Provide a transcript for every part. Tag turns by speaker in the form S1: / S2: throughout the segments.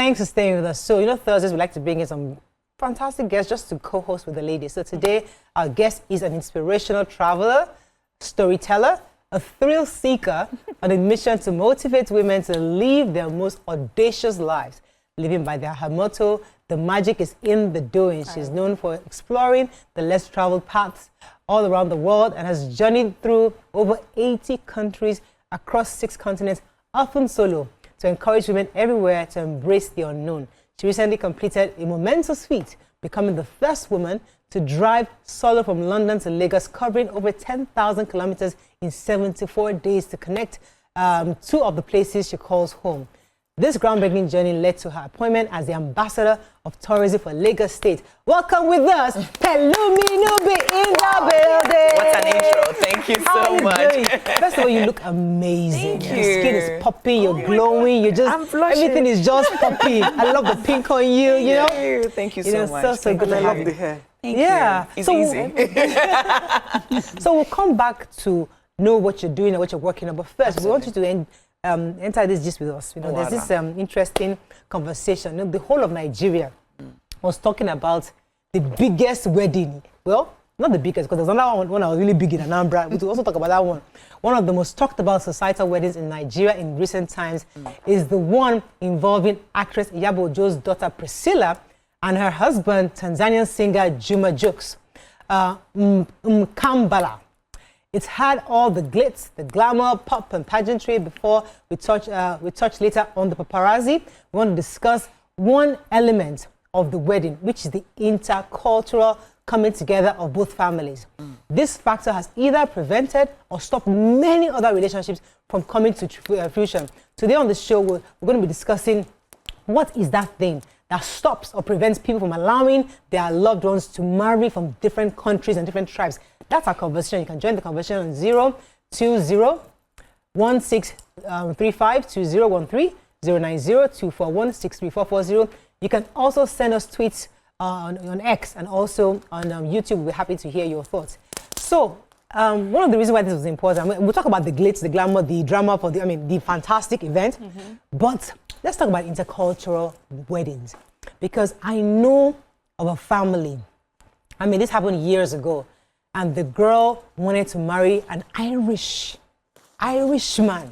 S1: Thanks for staying with us. So, Thursdays we like to bring in some fantastic guests just to co-host with the ladies. So today, our guest is an inspirational traveler, storyteller, a thrill seeker on a mission to motivate women to live their most audacious lives, living by her motto, the magic is in the doing. She's known for exploring the less traveled paths all around the world and has journeyed through over 80 countries across 6 continents, often solo, to encourage women everywhere to embrace the unknown. She recently completed a momentous feat, becoming the first woman to drive solo from London to Lagos, covering over 10,000 kilometers in 74 days to connect 2 of the places she calls home. This groundbreaking journey led to her appointment as the ambassador of tourism for Lagos State. Welcome with us, Pelumi Nubi in the building.
S2: What an intro. Thank you so much.
S1: Doing? First of all, you look amazing.
S2: Thank
S1: Your
S2: you.
S1: skin is popping, you're glowing, you're just,
S2: I'm blushing.
S1: everything is just popping. I love the pink on you, you know?
S2: Thank you so much.
S1: So good to
S2: I
S1: have
S2: love
S1: you.
S2: the hair. Thank
S1: Yeah.
S2: you. It's easy.
S1: So we'll come back to know what you're doing and what you're working on. But first, we want you to enter this gist with us. There's this interesting conversation. The whole of Nigeria was talking about the biggest wedding. Well, not the biggest, because there's another one that was really big in Anambra. We'll also talk about that one. One of the most talked about societal weddings in Nigeria in recent times is the one involving actress Iyabo Ojo's daughter Priscilla and her husband, Tanzanian singer Juma Jokes, Mkambala. It's had all the glitz, the glamour, pop, and pageantry. Before we touch later on the paparazzi, we want to discuss one element of the wedding, which is the intercultural coming together of both families. This factor has either prevented or stopped many other relationships from coming to fruition. Today on the show, we're going to be discussing what is that thing that stops or prevents people from allowing their loved ones to marry from different countries and different tribes. That's our conversation. You can join the conversation on 020-1635-2013, 090-241-63440. You can also send us tweets on X and also on YouTube. We're happy to hear your thoughts. So, one of the reasons why this was important, we'll talk about the glitz, the glamour, the drama for the fantastic event. But let's talk about intercultural weddings, because I know of a family. This happened years ago, and the girl wanted to marry an Irish man,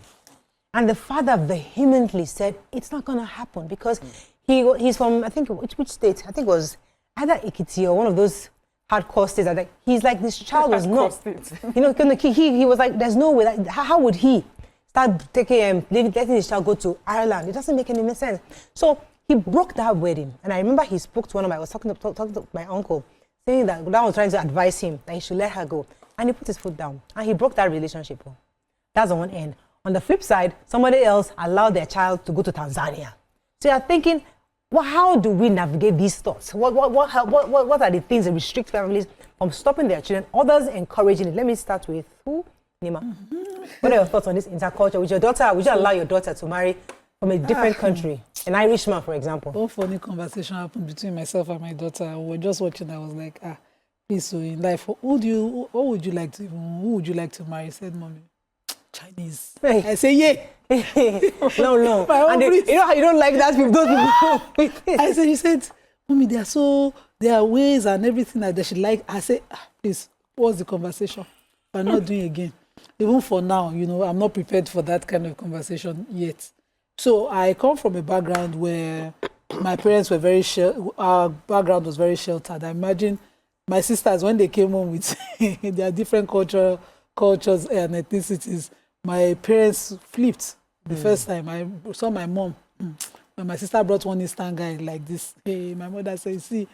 S1: and the father vehemently said it's not going to happen because he's from, I think, which state? I think it was either Ekiti or one of those hardcore states. He's like, this child was not, he was like, there's no way. How would he start letting his child go to Ireland? It doesn't make any sense. So he broke that wedding, and I remember he spoke to I was talking to my uncle, saying that was trying to advise him that he should let her go, and he put his foot down, and he broke that relationship. That's on one end. On the flip side, somebody else allowed their child to go to Tanzania. So you're thinking, well, how do we navigate these thoughts? What are the things that restrict families from stopping their children? Others encouraging it. Let me start with who? Nima. What are your thoughts on this interculture? Would you allow your daughter to marry from a different country? An Irishman, for example.
S3: One funny conversation happened between myself and my daughter. We were just watching. I was like, please, so in life, who would you like to marry? She said, Mommy, Chinese.
S1: Hey.
S3: I say, yeah.
S1: No. And you know how you don't like that with those people?
S3: She said, Mommy, there are ways and everything that they should like. I said, please, what's the conversation? I'm not doing again. Even for now, I'm not prepared for that kind of conversation yet. So I come from a background where my parents were our background was very sheltered. I imagine my sisters, when they came home with their different cultures and ethnicities, my parents flipped the first time. I saw my mom. When my sister brought one Eastern guy like this, my mother said, see,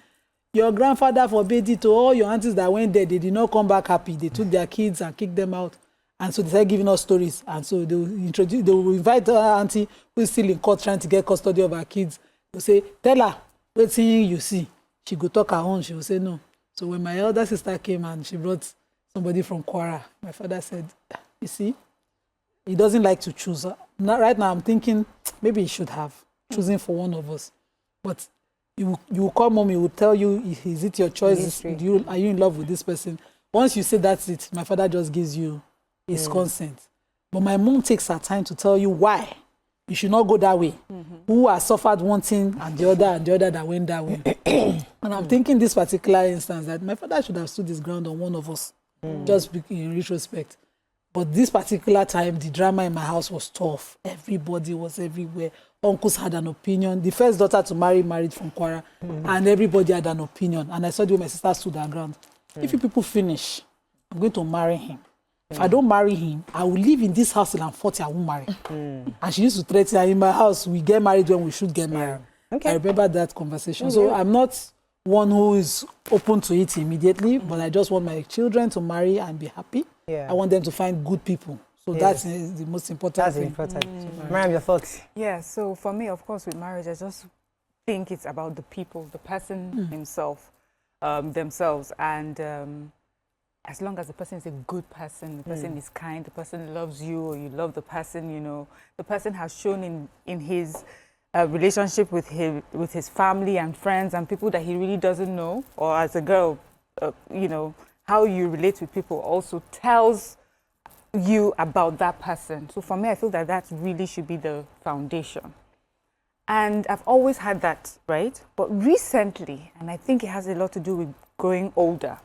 S3: your grandfather forbade it to all your aunties that went there. They did not come back happy. They took their kids and kicked them out. And so they started giving us stories. And so they will invite her auntie who is still in court trying to get custody of her kids. They'll say, tell her, what's you see. She go talk her own. She will say no. So when my elder sister came and she brought somebody from Kwara, my father said, you see, he doesn't like to choose. Right now I'm thinking maybe he should have chosen for one of us. But you will call mom, he will tell you, is it your choice? Are you in love with this person? Once you say that's it, my father just gives you his consent. But my mom takes her time to tell you why you should not go that way. Who has suffered one thing and the other that went that way. And I'm thinking this particular instance that my father should have stood his ground on one of us, just in retrospect. But this particular time, the drama in my house was tough. Everybody was everywhere. Uncles had an opinion. The first daughter to married from Kwara, and everybody had an opinion. And I saw the way my sister stood her ground. If you people finish, I'm going to marry him. If I don't marry him, I will live in this house till I'm 40, I won't marry. And she used to threaten her, in my house, we get married when we should get married. Okay. I remember that conversation. So I'm not one who is open to it immediately, but I just want my children to marry and be happy. I want them to find good people. So that's the most important thing.
S1: That's important. Mariam, your thoughts?
S4: Yeah, so for me, of course, with marriage, I just think it's about the people, the person himself, themselves. And as long as the person is a good person, the person is kind, the person loves you, or you love the person, you know, the person has shown in his relationship with his family and friends and people that he really doesn't know, or as a girl, you know, how you relate with people also tells you about that person. So for me, I feel that that really should be the foundation. And I've always had that, right? But recently, and I think it has a lot to do with growing older,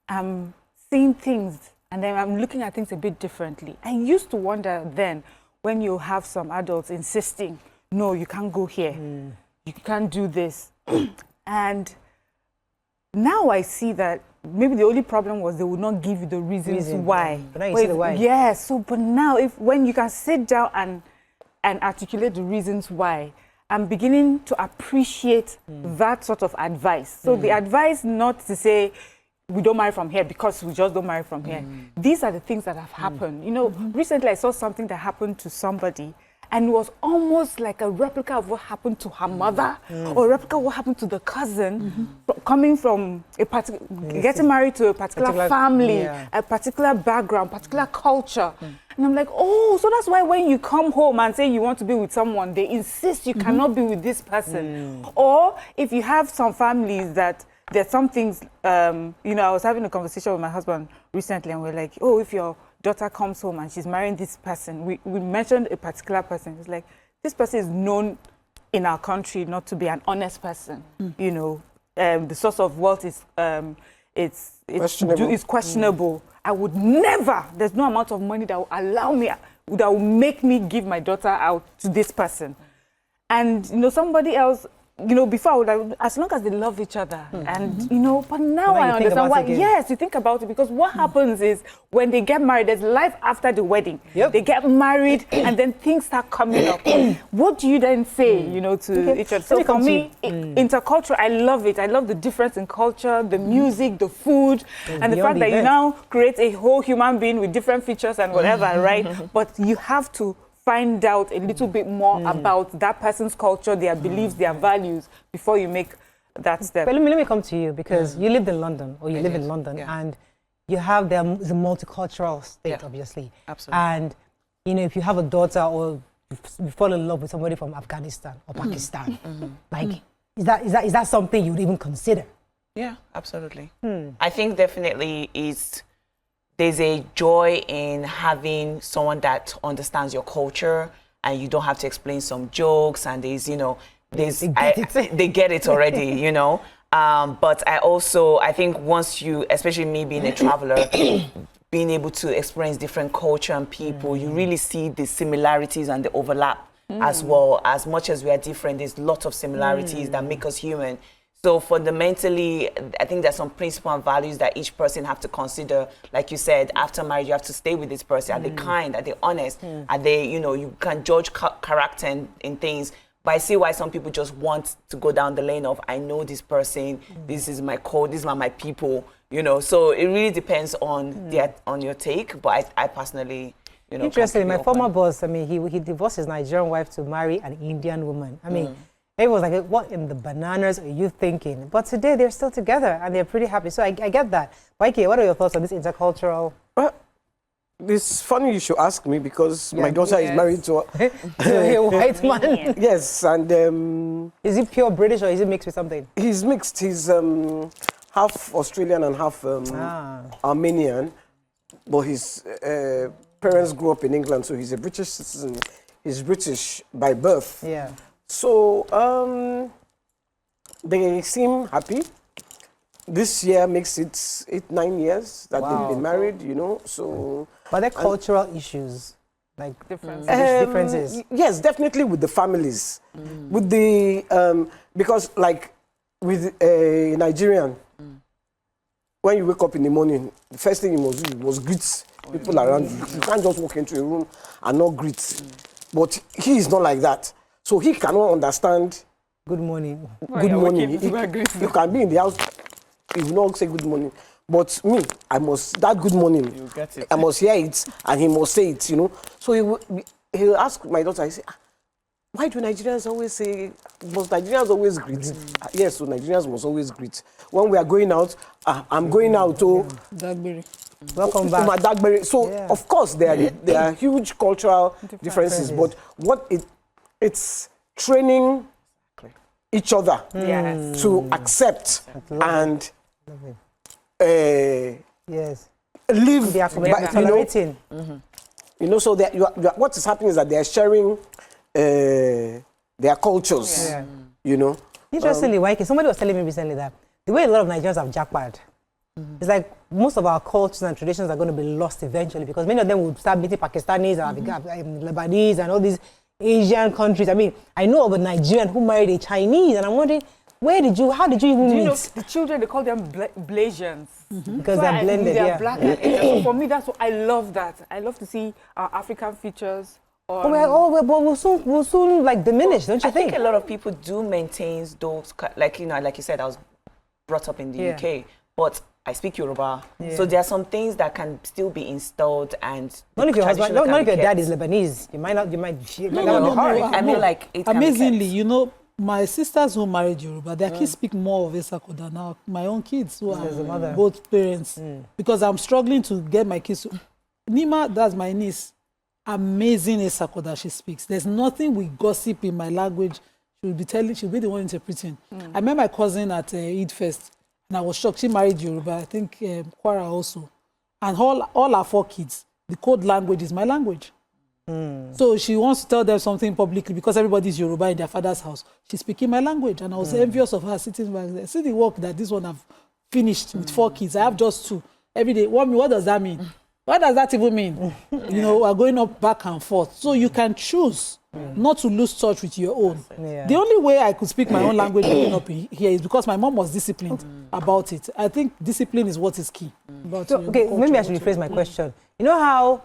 S4: I'm seeing things and then I'm looking at things a bit differently. I used to wonder then when you have some adults insisting, no, you can't go here, you can't do this. And now I see that maybe the only problem was they would not give you the reasons why.
S1: But now you see the why.
S4: Yes, so but now when you can sit down and articulate the reasons why, I'm beginning to appreciate that sort of advice. So the advice not to say, we don't marry from here because we just don't marry from here. These are the things that have happened. You know, recently I saw something that happened to somebody and it was almost like a replica of what happened to her mother or a replica of what happened to the cousin, coming from a particular, getting married to a particular family, a particular background, particular culture. And I'm like, oh, so that's why when you come home and say you want to be with someone, they insist you cannot be with this person. Or if you have some families that there's some things, you know, I was having a conversation with my husband recently and we're like, oh, if your daughter comes home and she's marrying this person, we mentioned a particular person. It's like, this person is known in our country not to be an honest person. You know, the source of wealth is questionable. I would never, there's no amount of money that will allow me, that will make me give my daughter out to this person. And, you know, somebody else, you know, before I would have, as long as they love each other, and you know, but now I understand why. Yes, you think about it because what happens is when they get married, there's life after the wedding. They get married, and then things start coming up. What do you then say, you know, to each other? So for me, intercultural, I love it. I love the difference in culture, the music, the food, and the fact that you now create a whole human being with different features and whatever, right? But you have to find out a little bit more about that person's culture, their beliefs, their values, before you make that step.
S1: But let me come to you, because you lived in London, or you live in London, and you have the multicultural state, obviously.
S2: Absolutely.
S1: And, you know, if you have a daughter or you fall in love with somebody from Afghanistan or Pakistan, like, is that something you would even consider?
S2: Yeah, absolutely. I think definitely there's a joy in having someone that understands your culture and you don't have to explain some jokes and there's, you know, they get it already, you know. But I think once you, especially me being a traveler, being able to experience different culture and people, you really see the similarities and the overlap as well. As much as we are different, there's lots of similarities that make us human. So fundamentally, I think there's some principles and values that each person have to consider. Like you said, after marriage, you have to stay with this person. Are they kind? Are they honest? Are they, you know, you can judge character in things. But I see why some people just want to go down the lane of, I know this person, this is my code, these are my people, you know. So it really depends on on your take. But I personally, you know.
S1: Interesting. My former boss, I mean, he divorced his Nigerian wife to marry an Indian woman. I mean, everyone was like, what in the bananas are you thinking? But today they're still together and they're pretty happy. So I get that. Waike, what are your thoughts on this intercultural?
S5: Well, it's funny you should ask me because my daughter is married to
S1: a white man.
S5: Yes, and
S1: is he pure British or is he mixed with something?
S5: He's mixed. He's half Australian and half Armenian, but his parents grew up in England, so he's a British citizen. he's British by birth.
S1: Yeah.
S5: So they seem happy. This year makes it 8-9 years that they've been married, you know. So,
S1: but there are cultural issues, like
S4: Differences.
S5: Yes, definitely with the families, with the because like with a Nigerian, when you wake up in the morning, the first thing you must do was greet people around you. You can't just walk into a room and not greet. But he is not like that, so he cannot understand.
S1: good morning.
S5: Good morning. You can be in the house, you will not say good morning. But me, I must, that good morning,
S2: You get it.
S5: I must hear it, and he must say it, you know. So he'll ask my daughter, I say, why do Nigerians always say, must Nigerians always greet? Yes, so Nigerians must always greet. When we are going out, I'm going out to
S3: Dagberry.
S1: Welcome back.
S5: my Dagberry. So, of course, there are huge cultural differences, but what it's training each other
S4: Yes.
S5: to accept and
S1: Yes.
S5: live
S1: They are
S5: by,
S1: tolerating.
S5: you know, so that what is happening is that they are sharing their cultures,
S1: Yeah.
S5: you know.
S1: Interestingly, Waike, somebody was telling me recently that the way a lot of Nigerians have jackpot, it's like most of our cultures and traditions are going to be lost eventually because many of them will start meeting Pakistanis and Lebanese and all these Asian countries. I mean, I know of a Nigerian who married a Chinese, and I'm wondering, how did you even
S4: Do you
S1: meet?
S4: know the children? They call them Blasians
S1: Because they're blended,
S4: They're
S1: yeah.
S4: black and Asian. So for me, that's what I love. That I love to see our African features.
S1: But we'll soon like diminish, don't you
S2: I think
S1: think?
S2: a lot of people do maintain those, like you said, I was brought up in the UK, but I speak Yoruba, so there are some things that can still be installed and
S1: Not if your husband,
S2: traditional
S1: not if your
S2: can be
S1: dad
S2: kept.
S1: is Lebanese. You might not. You might.
S3: No,
S2: I mean, like it can be
S3: amazingly,
S2: kept.
S3: you know, my sisters who married Yoruba, their kids speak more of Esako than my own kids who are both parents. Because I'm struggling to get my kids to... Nima, that's my niece, amazing Esako that she speaks. There's nothing we gossip in my language. She'll be the one interpreting. I met my cousin at Eid Fest, and I was shocked. She married Yoruba, I think Kwara also. And all our 4 kids, the code language is my language. So she wants to tell them something publicly because everybody's Yoruba in their father's house. She's speaking my language, and I was envious of her sitting back there. See the work that this one have finished with 4 kids. I have just 2. Every day, what does that mean? What does that even mean? You know, we're going up back and forth. So you can choose not to lose touch with your own. The only way I could speak my own language growing up here is because my mom was disciplined about it. I think discipline is what is key.
S1: So, okay, maybe I should rephrase my question. You know how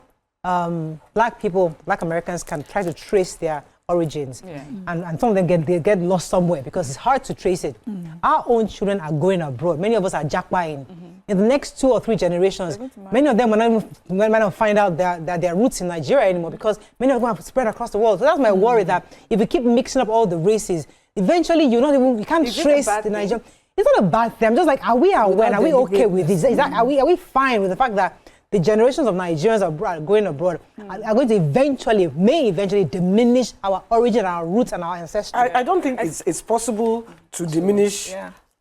S1: Black Americans can try to trace their origins, and some of them get lost somewhere because it's hard to trace it. Our own children are going abroad. Many of us are jackpying. In the next 2 or 3 generations, many of them might not find out that their roots in Nigeria anymore because many of them have spread across the world. So that's my worry, that if we keep mixing up all the races, eventually you can't trace the Nigerian. It's not a bad thing. I'm just like, are we aware? Are we okay with this? Are we fine with the fact that the generations of Nigerians are going abroad are going to may eventually diminish our origin, our roots, and our ancestry?
S5: I don't think it's possible to diminish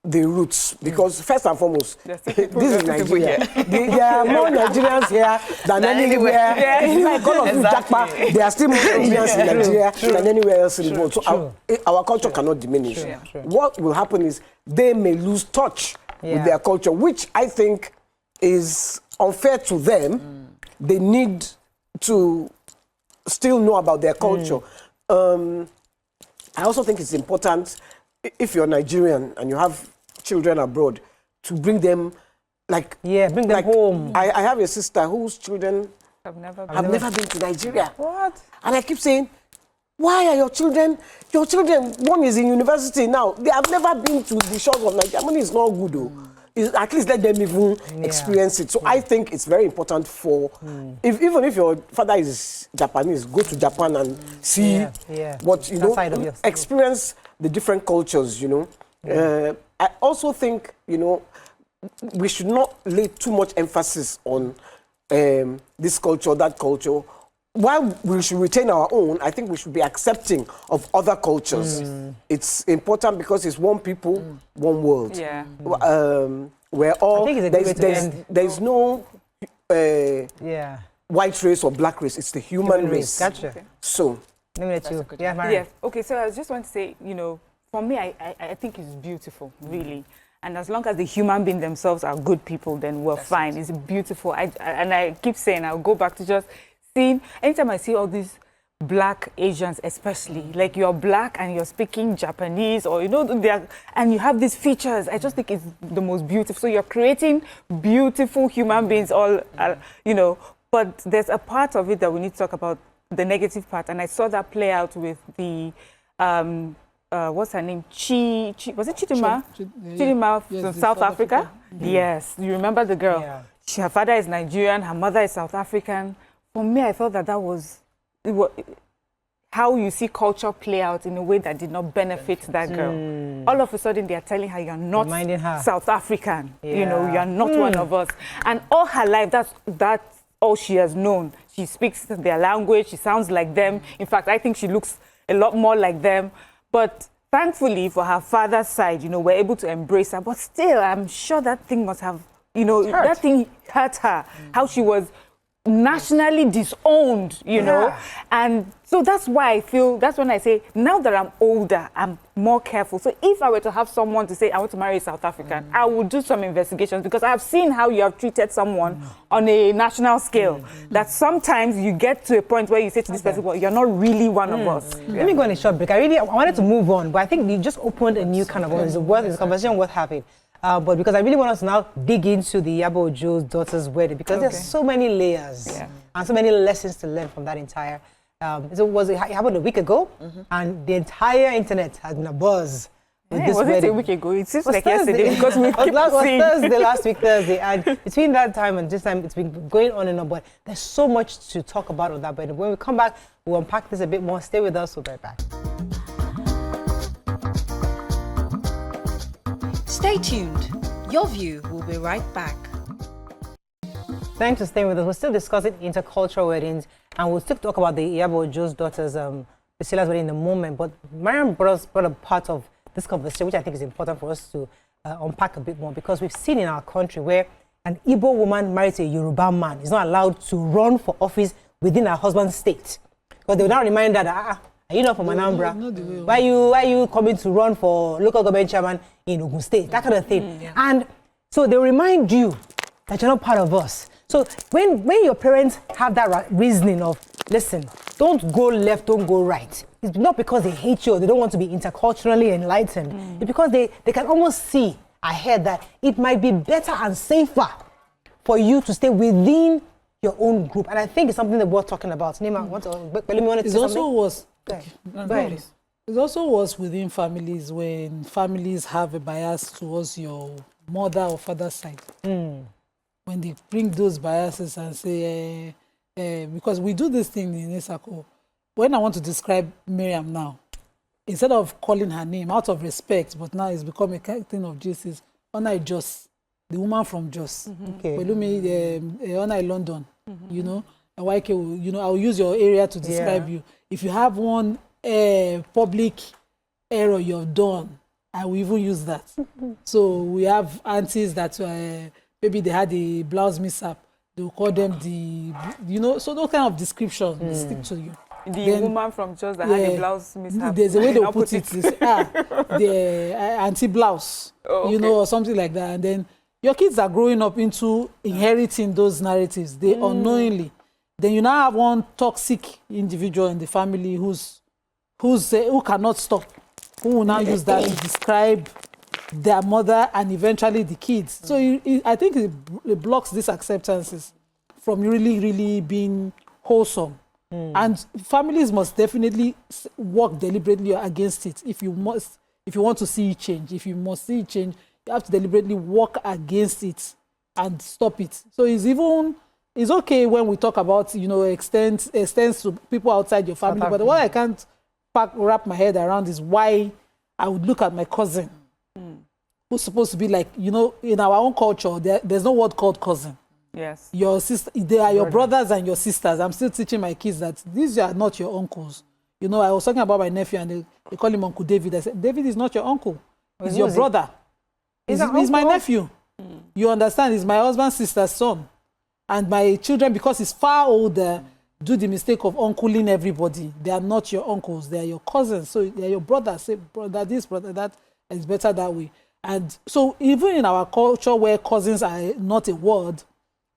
S5: the roots because first and foremost, this is Nigeria. There are more Nigerians here than anywhere. Like all of you, Jackpa, there are still more Nigerians in Nigeria than anywhere else in the world. So our culture cannot diminish. What will happen is they may lose touch with their culture, which I think is unfair to them. They need to still know about their culture. I also think it's important, if you're Nigerian and you have children abroad, to bring them
S1: bring them home.
S5: I have a sister whose children
S4: I've never
S5: never been to Nigeria.
S1: What?
S5: And I keep saying, why are your children, one is in university now, they have never been to the shores of Nigeria. I mean, it's not good though. At least let them even experience it. So I think it's very important for, even if your father is Japanese, go to Japan and see what, you know, experience the different cultures, you know. I also think, you know, we should not lay too much emphasis on this culture, that culture. While we should retain our own, I think we should be accepting of other cultures. It's important because it's one people, one world.
S4: Yeah.
S5: We're all, there's no white race or black race. It's the human race.
S1: Gotcha.
S5: So
S1: Let me let
S2: That's
S1: you.
S2: a good
S1: Yeah,
S2: one.
S1: Mariam.
S4: Yes. Okay, so I just want to say, you know, for me, I think it's beautiful, really. And as long as the human beings themselves are good people, then we're fine. It's beautiful. And I keep saying, I'll go back to just seeing, anytime I see all these Black Asians especially, like you're Black and you're speaking Japanese, or, you know, and you have these features, I just think it's the most beautiful. So you're creating beautiful human beings all, you know, but there's a part of it that we need to talk about, the negative part. And I saw that play out with the, what's her name? Was it Chidima? Chidima from South Africa? Yes. You remember the girl?
S1: Yeah.
S4: Her father is Nigerian, her mother is South African. For me, I felt that was how you see culture play out in a way that did not benefit that girl. All of a sudden, they are telling her, you're not
S1: Reminding her.
S4: South African. You know,
S1: Yeah.
S4: you're not one of us. And all her life, that's all she has known. She speaks their language. She sounds like them. In fact, I think she looks a lot more like them. But thankfully, for her father's side, you know, we're able to embrace her. But still, I'm sure that thing must have, you know, that thing hurt her. How she was nationally disowned, you know. And so that's why I feel, that's when I say, now that I'm older, I'm more careful. So if I were to have someone to say, I want to marry a South African, I would do some investigations, because I have seen how you have treated someone on a national scale. That sometimes you get to a point where you say to this person, well, you're not really one of us.
S1: Let me go on a short break. I wanted to move on, but I think you just opened a new kind of one. It's a conversation worth having. But because I really want us to now dig into the Iyabo Ojo's daughter's wedding, because there's so many layers and so many lessons to learn from that entire. It happened a week ago, and the entire internet has been abuzz with this
S4: Was
S1: wedding.
S4: it a week ago? It seems
S1: Was
S4: like yesterday, because we keep seeing.
S1: last week Thursday, and between that time and this time, it's been going on and on. But there's so much to talk about on that. But when we come back, we'll unpack this a bit more. Stay with us. We'll be right back.
S6: Stay tuned. Your View will be right back.
S1: Thanks for staying with us. We're still discussing intercultural weddings, and we'll still talk about the Iyabo Ojo's daughter's Priscilla's wedding in a moment. But Mariam brought a part of this conversation, which I think is important for us to unpack a bit more, because we've seen in our country where an Igbo woman married to a Yoruba man is not allowed to run for office within her husband's state, because they will now remind her that, are you not from Anambra? Why are you coming to run for local government chairman in Ogun State? That kind of thing. And so they remind you that you're not part of us. So when your parents have that reasoning of, listen, don't go left, don't go right, it's not because they hate you or they don't want to be interculturally enlightened. It's because they can almost see ahead that it might be better and safer for you to stay within your own group. And I think it's something that we're talking about. Nima, want to
S3: It's
S1: say
S3: also
S1: something?
S3: was.
S1: Go ahead.
S3: It's also worse within families, when families have a bias towards your mother or father's side. When they bring those biases and say, because we do this thing in Isako, when I want to describe Miriam now, instead of calling her name out of respect, but now it's become a kind of thing of Jesus, Onai Jos, the woman from Jos.
S1: Okay.
S3: Onai London, you know, YK, you know, I'll use your area to describe you. If you have one public error you've done, I will even use that. So we have aunties that maybe they had a blouse mishap. They will call them the, you know, so those kind of descriptions stick to you.
S4: The woman from Jos that had a blouse mishap.
S3: There's a way they put it. The anti-blouse, you know, or something like that. And then your kids are growing up into inheriting those narratives. They unknowingly. Then you now have one toxic individual in the family who cannot stop, who will now use that to describe their mother and eventually the kids. So I think it blocks these acceptances from really, really being wholesome. And families must definitely work deliberately against it. If you want to see it change, if you must see it change, you have to deliberately work against it and stop it. So it's okay when we talk about, you know, extends to people outside your family, but what I can't wrap my head around is why I would look at my cousin, who's supposed to be like, you know, in our own culture, there's no word called cousin.
S4: Yes.
S3: Your sister, they are your brothers and your sisters. I'm still teaching my kids that these are not your uncles. You know, I was talking about my nephew and they call him Uncle David. I said, David is not your uncle. He's your brother. He's my nephew. You understand? He's my husband's sister's son. And my children, because he's far older, do the mistake of uncling everybody. They are not your uncles, they are your cousins. So they are your brothers. Say, brother this, brother that, it's better that way. And so even in our culture where cousins are not a word,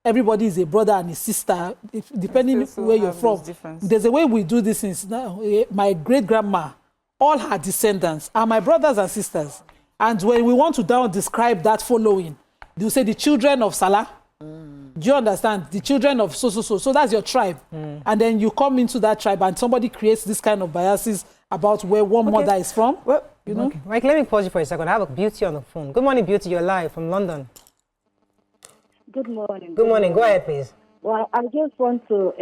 S3: everybody is a brother and a sister, depending where you're from. There's a way we do this things. Now, my great-grandma, all her descendants are my brothers and sisters. And when we want to now describe that following, they'll say the children of Salah. Do you understand? The children of so. So that's your tribe. And then you come into that tribe and somebody creates this kind of biases about where one mother is from.
S1: Well,
S3: you know?
S1: Mike, let me pause you for a second. I have a Beauty on the phone. Good morning, Beauty. You're live from London.
S7: Good morning.
S1: Good morning. Go ahead, please.
S7: Well, I just want to,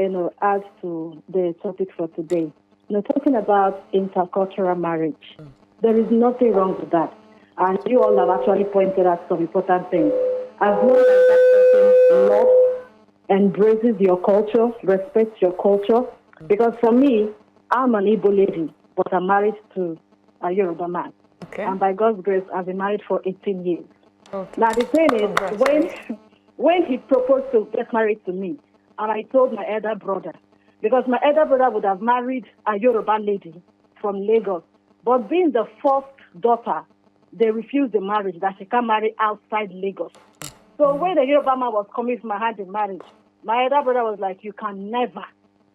S7: add to the topic for today. Talking about intercultural marriage, there is nothing wrong with that. And you all have actually pointed out some important things. As long as that person loves, embraces your culture, respects your culture. Because for me, I'm an Igbo lady, but I'm married to a Yoruba man.
S4: Okay.
S7: And by God's grace, I've been married for 18 years.
S4: Okay.
S7: Now, the thing is, when he proposed to get married to me, and I told my elder brother, because my elder brother would have married a Yoruba lady from Lagos, but being the first daughter, they refused the marriage, that she can't marry outside Lagos. So when the Yoruba man was coming to my hand in marriage, my elder brother was like, you can never,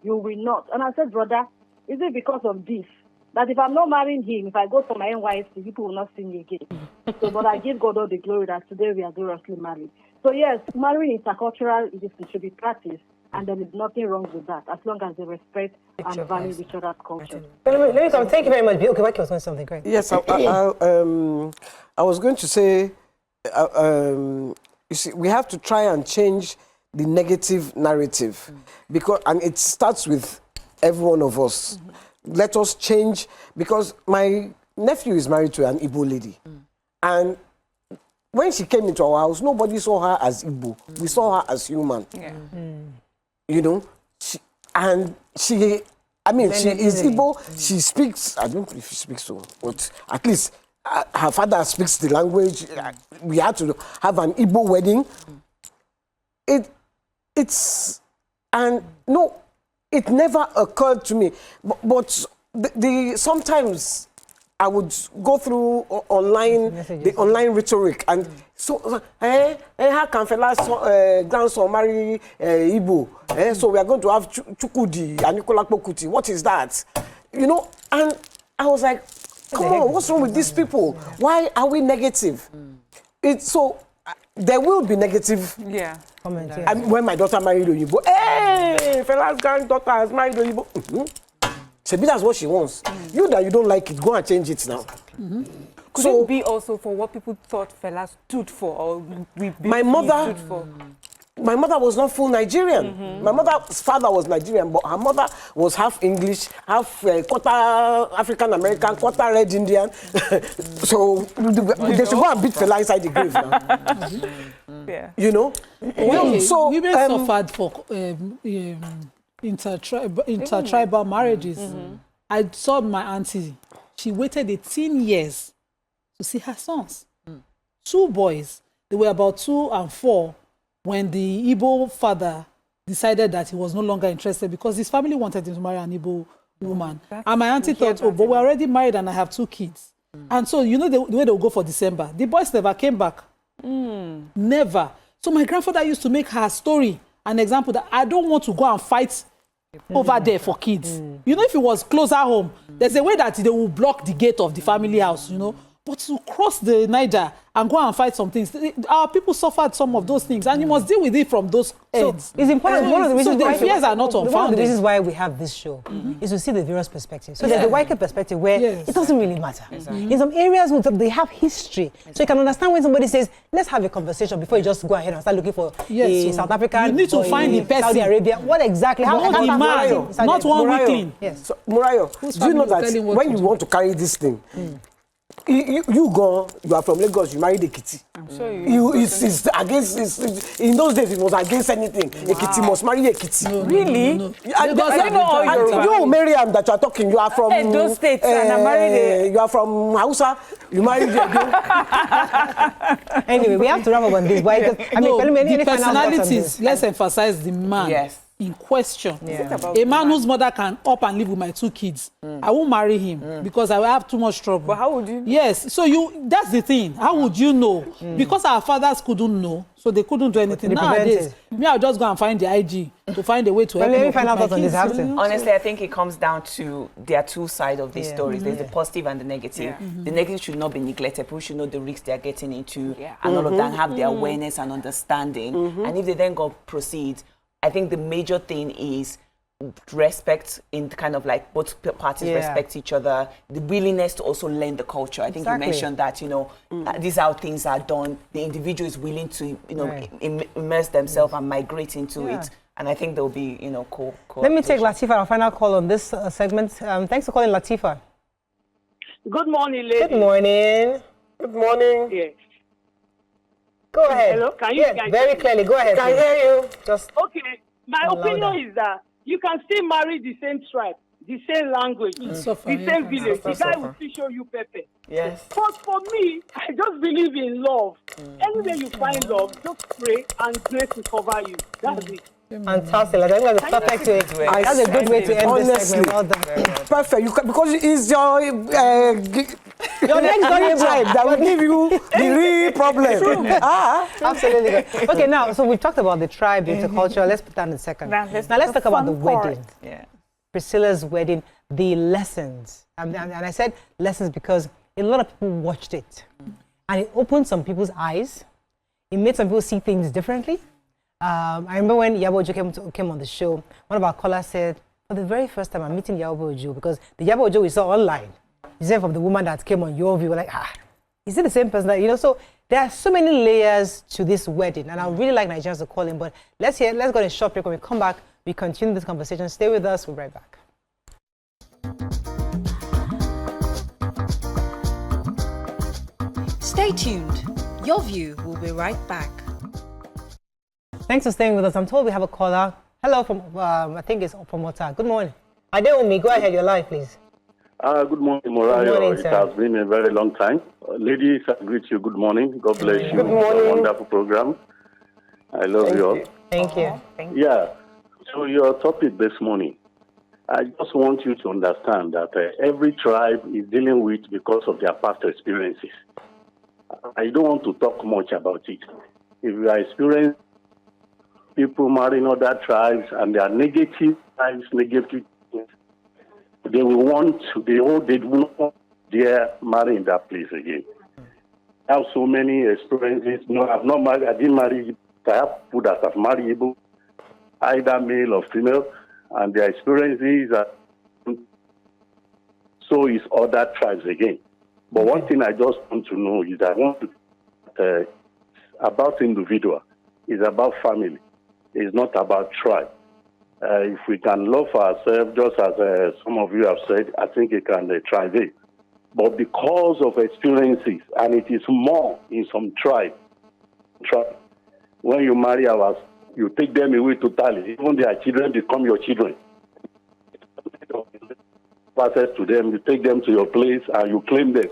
S7: you will not. And I said, brother, is it because of this? That if I'm not marrying him, if I go for my NYC, people will not see me again. So, but I give God all the glory that today we are gloriously married. So yes, marrying intercultural, it should be practiced, and there is nothing wrong with that, as long as they respect and value each other's culture.
S1: Let me come. Thank you very much. Okay, Mike was saying something great.
S5: Yes, I was going to say, you see, we have to try and change the negative narrative, because, and it starts with every one of us. Let us change, because my nephew is married to an Igbo lady, and when she came into our house, nobody saw her as Igbo. We saw her as human. Yeah. You know, she is Igbo. She speaks, I don't know if she speaks so, but at least her father speaks the language. We had to have an Igbo wedding. It never occurred to me. But sometimes I would go through online rhetoric, and so how can Fela's grandson marry Igbo? So we are going to have Chukudi and Nicola Pokuti. What is that? You know, and I was like, come on, what's wrong with these people? Why are we negative? There will be negative comment. And when my daughter married Oyibo, hey, Fela's granddaughter has married Oyibo. Maybe that's what she wants. You that you don't like it, go and change it now.
S4: Could it be also for what people thought Fela stood for, or
S5: my mother was not full Nigerian. My mother's father was Nigerian, but her mother was half English, half quarter African American, quarter Red Indian. So they should go and beat Fela inside the grave now.
S4: Yeah.
S5: You know.
S3: Women suffered for intertribal marriages. I saw my auntie. She waited 18 years to see her sons. 2 boys. They were about 2 and 4 when the Igbo father decided that he was no longer interested, because his family wanted him to marry an Igbo woman. And my auntie thought, but we're already married and I have 2 kids. And so, you know, the way they'll go for December, the boys never came back. Never. So my grandfather used to make her story an example that I don't want to go and fight over there for kids. You know, if it was closer home, there's a way that they will block the gate of the family house, you know. But to cross the Niger and go and fight some things, our people suffered some of those things, and you must deal with it from those ends.
S1: It's important. One of the reasons
S3: the fears are not unfounded.
S1: One of the reasons why we have this show is to see the various perspectives. So there's the Waika perspective where it doesn't really matter. In some areas, they have history. So you can understand when somebody says, let's have a conversation before you just go ahead and start looking for a South African.
S3: You need to find the person.
S1: Saudi Arabia. What exactly?
S3: Not the man, not one weakling.
S5: Yes. So, Murayo, do you know that when you want to carry this thing, you are from Lagos, you married Ekiti. I'm sure it's against, in those days it was against anything. Wow. Ekiti must marry Ekiti.
S4: No, really?
S5: No. You, Miriam, that you are talking, you are from
S4: those states, and I married
S5: you are from Hausa, you married
S1: Anyway, we have to wrap up on this. The personalities,
S3: let's emphasize the man.
S2: Yes.
S3: in question.
S1: Yeah.
S3: A man whose mother can up and live with my 2 kids, I won't marry him because I will have too much trouble.
S4: But how would you?
S3: Yes, so that's the thing. How would you know? Because our fathers couldn't know, so they couldn't do anything.
S1: They
S3: Nowadays, me, I'll just go and find the IG to find a way to help
S1: let me
S3: me
S1: find out
S3: with
S1: what's
S3: my
S1: on this
S3: kids,
S1: house.
S3: you know?
S2: Honestly, I think it comes down to there are two sides of these
S1: Yeah.
S2: stories. There's the positive and the negative.
S4: Yeah.
S2: The negative should not be neglected. People should know the risks they're getting into
S4: Yeah.
S2: and all of that, and have the awareness and understanding. And if they then go proceed, I think the major thing is respect in kind of like both parties
S1: Yeah.
S2: respect each other, the willingness to also learn the culture. I think
S1: Exactly.
S2: you mentioned that, you know, these are how things are done. The individual is willing to, you know,
S1: Right.
S2: immerse themselves and migrate into
S1: Yeah.
S2: it. And I think there'll be, you know,
S1: Let me take Latifa, our final call on this segment. Thanks for calling, Latifa.
S8: Good morning, ladies.
S1: Good morning.
S5: Good morning.
S8: Yes.
S1: Go ahead.
S8: Hello, can you
S1: Yes,
S8: guys
S1: very
S8: hear me?
S1: clearly. Go ahead.
S5: Can
S1: please.
S5: hear you.
S1: Just
S8: Okay, my
S1: Louder.
S8: opinion is that you can still marry the same tribe, the same language,
S3: Suffer,
S8: the
S3: yeah.
S8: same village. The guy
S2: Suffer.
S8: will still show you pepper.
S2: Yes.
S8: But for me, I just believe in love. Anywhere you find love, just pray and grace will cover you. That's it.
S1: fantastic. I think that's a perfect way.
S5: I
S1: That's a good way to end this
S5: honestly,
S1: segment. Well done.
S5: Perfect. You can, because it's your
S1: Your next
S5: very tribe that will give you the real problem.
S1: Absolutely. Okay, now, so we've talked about the tribe, the intercultural. Let's put that in a second.
S4: Now,
S1: Let's
S4: the
S1: talk about the
S4: fun part.
S1: wedding.
S2: Yeah.
S1: Priscilla's wedding, the lessons. And I said lessons because a lot of people watched it. And it opened some people's eyes. It made some people see things differently. I remember when Yabo Ojo came on the show, one of our callers said, for the very first time, I'm meeting Yabo Ojo because the Yabo Ojo we saw online, is from the woman that came on your view. We're like, is it the same person that, you know? So there are so many layers to this wedding. And I would really like Nigerians to call in, but let's go on a short break. When we come back, we continue this conversation. Stay with us. We'll be right back.
S6: Stay tuned. Your view will be right back.
S1: Thanks for staying with us. I'm told we have a caller. Hello from, I think it's from Wata. Good morning. Adeomi, go ahead. You're live, please.
S9: Good morning, Morayo.
S1: Good morning,
S9: it
S1: sir.
S9: has been a very long time. Ladies, I greet you. Good morning. God bless you.
S5: Good morning.
S9: It's a wonderful program. I love you all.
S1: Thank you.
S9: Yeah. So your topic this morning, I just want you to understand that every tribe is dealing with because of their past experiences. I don't want to talk much about it. If you are experiencing people marrying other tribes and they are negative tribes, negative things, they will want to, they will not want their marry in that place again. I have so many experiences. No, I've not married, I didn't marry, I have people that have married either male or female, and their experiences are so is other tribes again. But one thing I just want to know is I want to, about individual, is about family. It's not about tribe. If we can love ourselves, just as some of you have said, I think it can thrive it. But because of experiences, and it is more in some tribe, when you marry ours, you take them away totally. Even their children become your children. Access to them, you take them to your place and you claim them.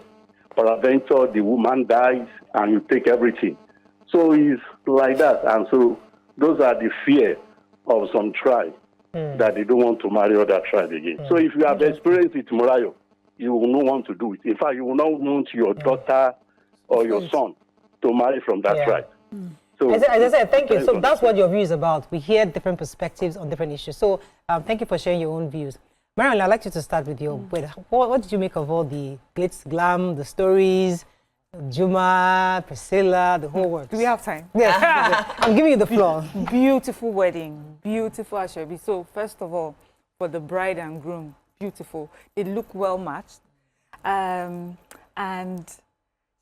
S9: Peradventure, the woman dies and you take everything. So it's like that. And so those are the fear of some tribe that they don't want to marry other tribe again. So if you have experienced it, Morayo, you will not want to do it. In fact, you will not want your daughter or your son to marry from that tribe. So,
S1: As I said, thank you. So that's what your view is about. We hear different perspectives on different issues. So thank you for sharing your own views. Marion, I'd like you to start with your wedding. What did you make of all the glitz, glam, the stories, Juma, Priscilla, the whole works?
S4: Do we have time?
S1: Yes. I'm giving you the floor.
S4: Beautiful wedding, beautiful Ashebi. So first of all, for the bride and groom, beautiful. They look well matched, and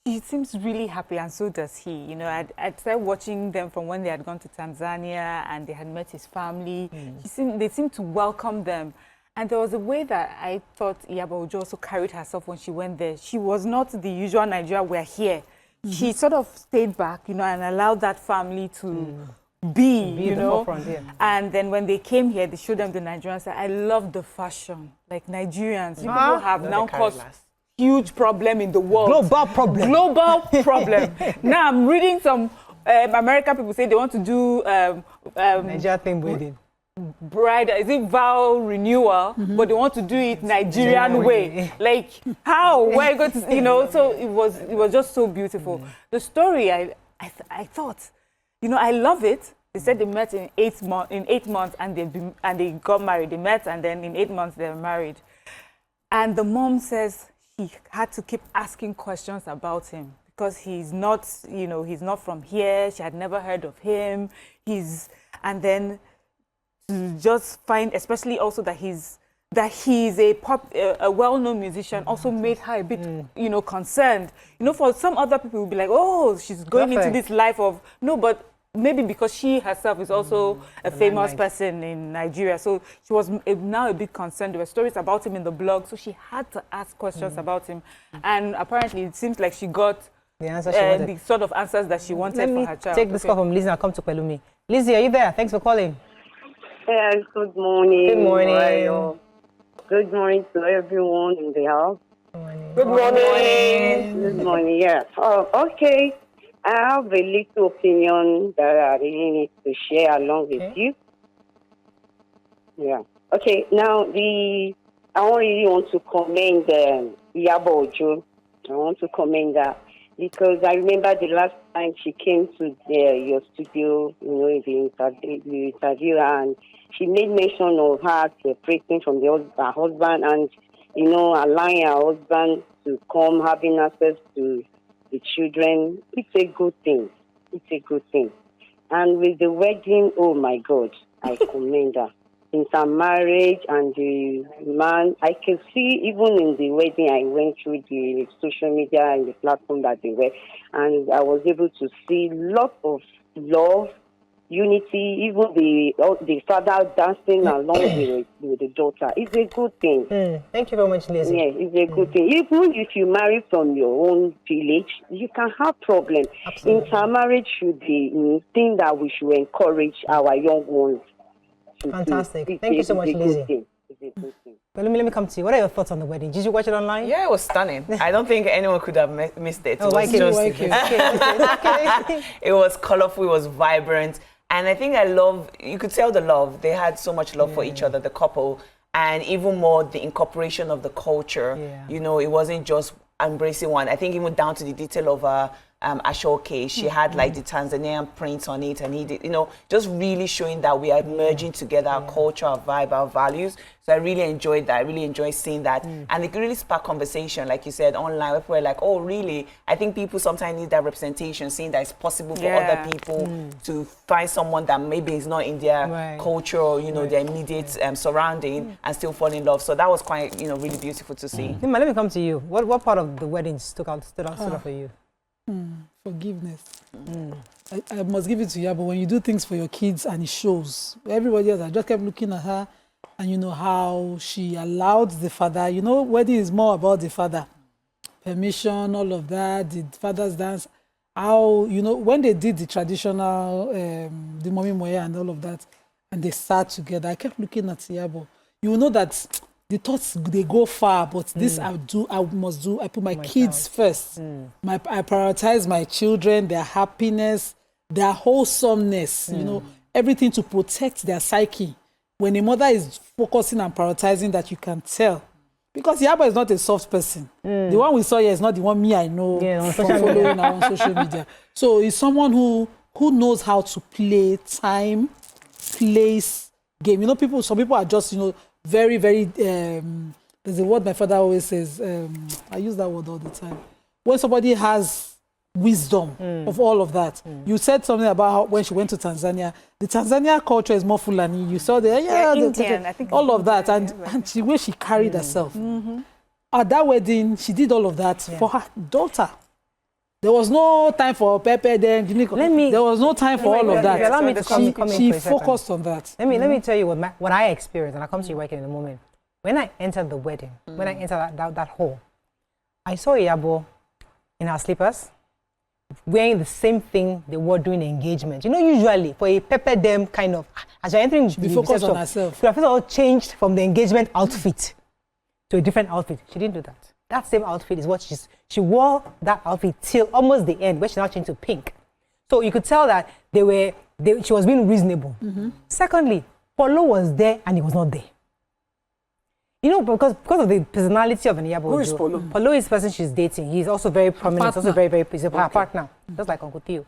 S4: he seems really happy, and so does he. You know, I'd started watching them from when they had gone to Tanzania and they had met his family. They seemed to welcome them. And there was a way that I thought Yabo Ojo also carried herself when she went there. She was not the usual Nigeria, we're here. She sort of stayed back, you know, and allowed that family to be, you know. And then when they came here, they showed them the Nigerians. I love the fashion. Like Nigerians, you people have now caused huge problem in the world.
S1: Global problem.
S4: Global problem. Now I'm reading some American people say they want to do
S1: Nigeria thing wedding.
S4: is it vow renewal, but they want to do it Nigerian way. Like, how? Where are you going to, you know? So it was just so beautiful. The story, I thought, you know, I love it. They said they met in 8 months and they got married. They met and then in 8 months they were married. And the mom says he had to keep asking questions about him because he's not, you know, he's not from here. She had never heard of him. And then to just find, especially also that he's a well-known musician, also made her a bit, you know, concerned. You know, for some other people, would be like, oh, she's going into this life of no, but maybe because she herself is also a famous person in Nigeria. So she was now a bit concerned. There were stories about him in the blog, so she had to ask questions about him. And apparently it seems like she got the sort of answers that she wanted for her child.
S1: Let me take this call from Lizzie and I'll come to Pelumi. Lizzie, are you there? Thanks for calling.
S10: Yes, good morning.
S1: Good morning.
S10: Good morning to everyone in the house.
S1: Good morning.
S10: Good morning, yeah. Okay. I have a little opinion that I really need to share along with you. Yeah. Okay, now I really want to commend Yaba Ojo. I want to commend her because I remember the last time she came to your studio, you know, in the interview, and she made mention of her separating from her husband and, you know, allowing her husband to come, having access to the children. It's a good thing. It's a good thing. And with the wedding, oh my God, I commend her. Since her marriage and the man, I can see even in the wedding, I went through the social media and the platform that they were, and I was able to see lots of love, unity, even the father dancing along with the daughter. It's a good thing.
S1: Thank you very much, Lizzie.
S10: Yeah, it's a good thing. Even if you marry from your own village, you can have problems. Intermarriage should be a thing that we should encourage our young ones.
S1: Fantastic. Thank you so much, Lizzie. But let me come to you. What are your thoughts on the wedding? Did you watch it online?
S2: Yeah, it was stunning. I don't think anyone could have missed it. It was colorful, it was vibrant. And I think you could tell the love. They had so much love for each other, the couple. And even more, the incorporation of the culture. Yeah. You know, it wasn't just embracing one. I think even down to the detail of Ashoke, she had like the Tanzanian prints on it, and he did, you know, just really showing that we are merging together our culture, our vibe, our values. So I really enjoyed that. I really enjoyed seeing that. And it really sparked conversation, like you said, online. People were like, oh, really? I think people sometimes need that representation, seeing that it's possible for other people to find someone that maybe is not in their culture or, you know, their immediate surrounding and still fall in love. So that was quite, you know, really beautiful to see.
S1: Nima, let me come to you. What part of the wedding stood out for you?
S3: Forgiveness. I must give it to you, but when you do things for your kids and it shows, everybody else, I just kept looking at her and you know how she allowed the father, you know, wedding is more about the father. Permission, all of that, the father's dance, how, you know, when they did the traditional, the Mommy Moya and all of that, and they sat together, I kept looking at Yabo. You know that the thoughts, they go far, but this I must do. I put my kids first. I prioritize my children, their happiness, their wholesomeness, you know, everything to protect their psyche. When a mother is focusing and prioritizing that, you can tell. Because Yaba is not a soft person. The one we saw here is not the one I know from following her on social media. So he's someone who knows how to play time, place, game. You know, some people are just, you know, very, very, there's a word my father always says, I use that word all the time. When somebody has wisdom of all of that. You said something about how when she went to Tanzania, the Tanzania culture is more Fulani. You saw the,
S4: Indian, I think
S3: all of that, and the way she carried herself. At that wedding, she did all of that for her daughter. There was no time for Pepe then. There was no time for all of that.
S1: Allow me to come
S3: she focused on that.
S1: Let me tell you what I experienced, and I'll come to you working in a moment. When I entered the wedding, when I entered that hall, I saw Iyabo in her slippers, wearing the same thing they were doing engagement. You know, usually for a Pepe them kind of, as you're entering the
S3: focus on herself.
S1: She first of all changed from the engagement outfit to a different outfit. She didn't do that. That same outfit is what she wore that outfit till almost the end, where she now changed to pink. So you could tell that she was being reasonable. Secondly, Polo was there and he was not there. You know, because of the personality of Iyabo Ojo.
S5: Who is Polo?
S1: Polo is the person she's dating. He's also very prominent. He's also very, he's a partner, just like Uncle Theo.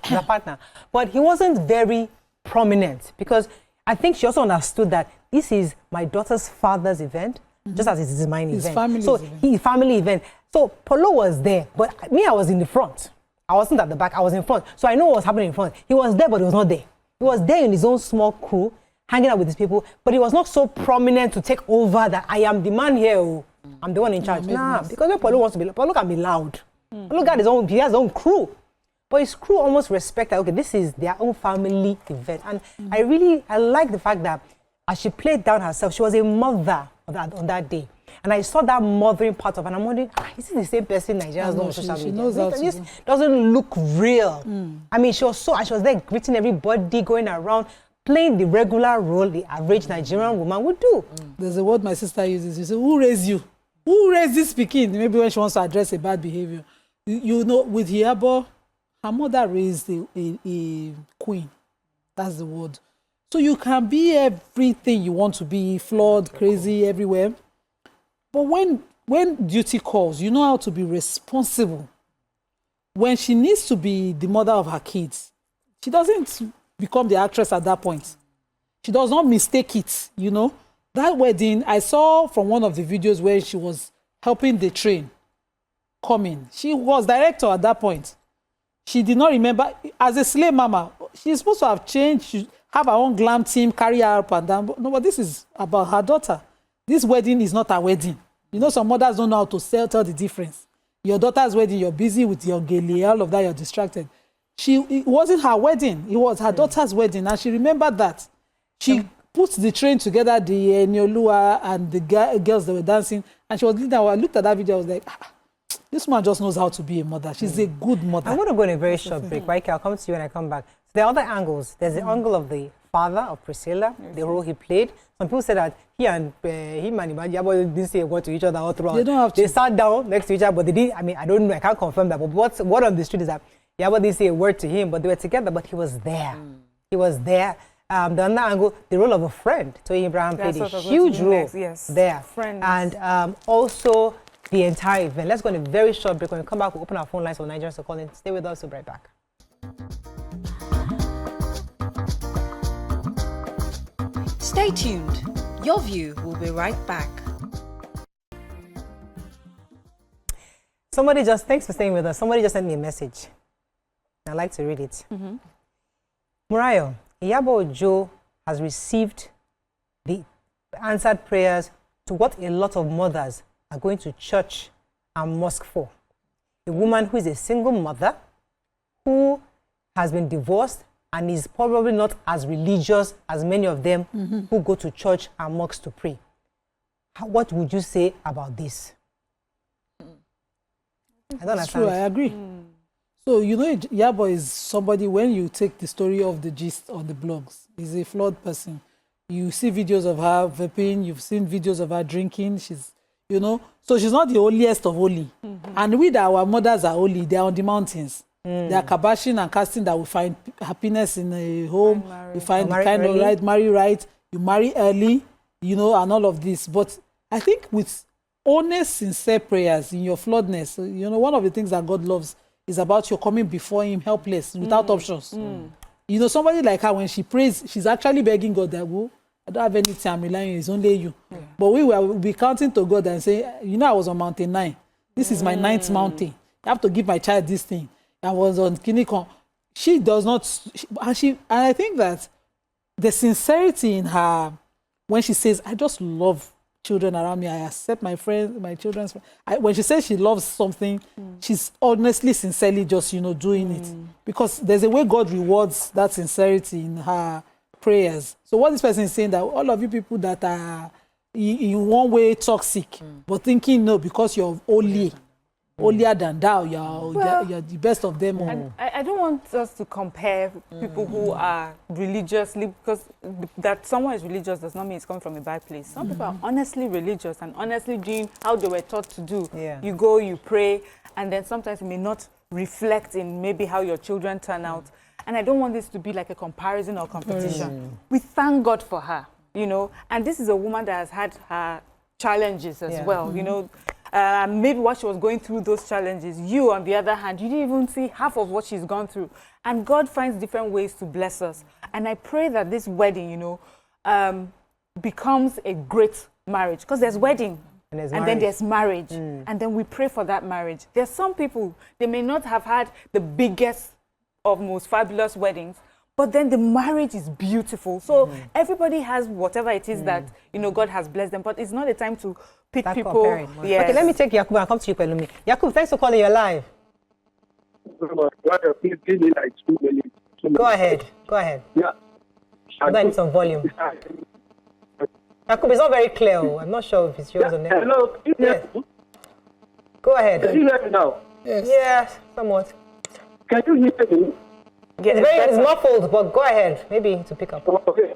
S1: He's a partner. But he wasn't very prominent because I think she also understood that this is my daughter's father's event, just as it is mine event. So his family event. So Polo was there, but me, I was in the front. I wasn't at the back, I was in front. So I know what was happening in front. He was there, but he was not there. He was there in his own small crew, hanging out with his people, but he was not so prominent to take over that I am the man here, I'm the one in charge. Nah, because when Polo wants to be, Polo can be loud. Polo got his own, he has his own crew. But his crew almost respect that, okay, this is their own family event. And I like the fact that as she played down herself, she was a mother on that day. And I saw that mothering part of her, and I'm wondering, is it the same person Nigerians know on social media? She knows how to this doesn't look real. I mean, she was there greeting everybody, going around, playing the regular role the average Nigerian woman would do.
S3: There's a word my sister uses. She says, who raised you? Who raised this speaking? Maybe when she wants to address a bad behavior. You know, with Iyabo, her mother raised a queen. That's the word. So you can be everything you want to be, flawed, crazy, everywhere. But when duty calls, you know how to be responsible. When she needs to be the mother of her kids, she doesn't become the actress at that point. She does not mistake it, you know. That wedding, I saw from one of the videos where she was helping the train coming. She was director at that point. She did not remember, as a slave mama, she's supposed to have changed, she have her own glam team, carry her up and down. But no, but this is about her daughter. This wedding is not her wedding. You know, some mothers don't know how to tell the difference. Your daughter's wedding, you're busy with your gele, all of that, you're distracted. It wasn't her wedding, it was her daughter's wedding, and she remembered that. She put the train together, the Nyolua and the girls that were dancing, and she was leading. I looked at that video, I was like, this woman just knows how to be a mother. She's a good mother. I'm
S1: going to go on a very short break, right? I'll come to you when I come back. So there are other angles. There's the angle of the father of Priscilla, the role he played. Some people say that him and Iyabo didn't say a word to each other all throughout.
S3: They don't have to.
S1: They sat down next to each other, but they didn't. I mean, I don't know. I can't confirm that. But what on the street is that Iyabo didn't say a word to him, but they were together. But he was there. He was there. The other angle, the role of a friend. Toyin Abraham played a huge role there. Friends. And also the entire event. Let's go on a very short break. When we come back, we'll open our phone lines for Nigerians to call in. Stay with us. We'll be right back.
S6: Stay tuned. Your View will be right back.
S1: Thanks for staying with us. Somebody just sent me a message. I'd like to read it. Murayo, Iyabo Ojo has received the answered prayers to what a lot of mothers are going to church and mosque for. A woman who is a single mother, who has been divorced and is probably not as religious as many of them who go to church and mosques to pray. What would you say about this? I don't understand.
S3: True, I agree. So, you know, Iyabo is somebody, when you take the story of the gist on the blogs, he's a flawed person. You see videos of her vaping, you've seen videos of her drinking, she's, you know, so she's not the holiest of holy. And we, that our mothers are holy, they are on the mountains. They are kabashing and casting that we find happiness in a home, we find the kind of right, marry right, you marry early, you know, and all of this. But I think with honest, sincere prayers in your flawedness, you know, one of the things that God loves is about you coming before him helpless, without options. You know, somebody like her, when she prays, she's actually begging God that, well, I don't have anything, I'm relying on, it's only you. But we'll be counting to God and say, you know, I was on mountain 9. This is my 9th mountain. I have to give my child this thing. I was on Kinikon. She does not, and I think that the sincerity in her, when she says, I just love children around me, I accept my friends, my children's friends. When she says she loves something, she's honestly, sincerely just, you know, doing it. Because there's a way God rewards that sincerity in her prayers. So what this person is saying, that all of you people that are in one way toxic, but thinking, no, because you're holier than thou, you're the best of them all.
S4: And I don't want us to compare people who are religiously, because that someone is religious does not mean it's coming from a bad place. Some people are honestly religious and honestly doing how they were taught to do. You go, you pray, and then sometimes it may not reflect in maybe how your children turn out. And I don't want this to be like a comparison or competition. We thank God for her, you know. And this is a woman that has had her challenges as well, you know. Maybe what she was going through those challenges, you on the other hand, you didn't even see half of what she's gone through. And God finds different ways to bless us. And I pray that this wedding, you know, becomes a great marriage, because there's wedding and then there's marriage. And then we pray for that marriage. There's some people, they may not have had the biggest of most fabulous weddings, but then the marriage is beautiful. So everybody has whatever it is that, you know, God has blessed them, but it's not a time to pick people. Yes.
S1: Okay, let me take Yakub and come to you, Pelumi. Yakub, thanks for calling. You're live.
S11: Please give me like 2 minutes.
S1: Go ahead.
S11: Yeah.
S1: I'm going some volume. Yakub, it's not very clear. I'm not sure if it's yours or not.
S11: Hello.
S1: Yes. Go ahead.
S11: Can you hear me now?
S1: Yes, somewhat.
S11: Can you hear me?
S1: It's muffled, but go ahead. Maybe to pick up.
S11: Okay.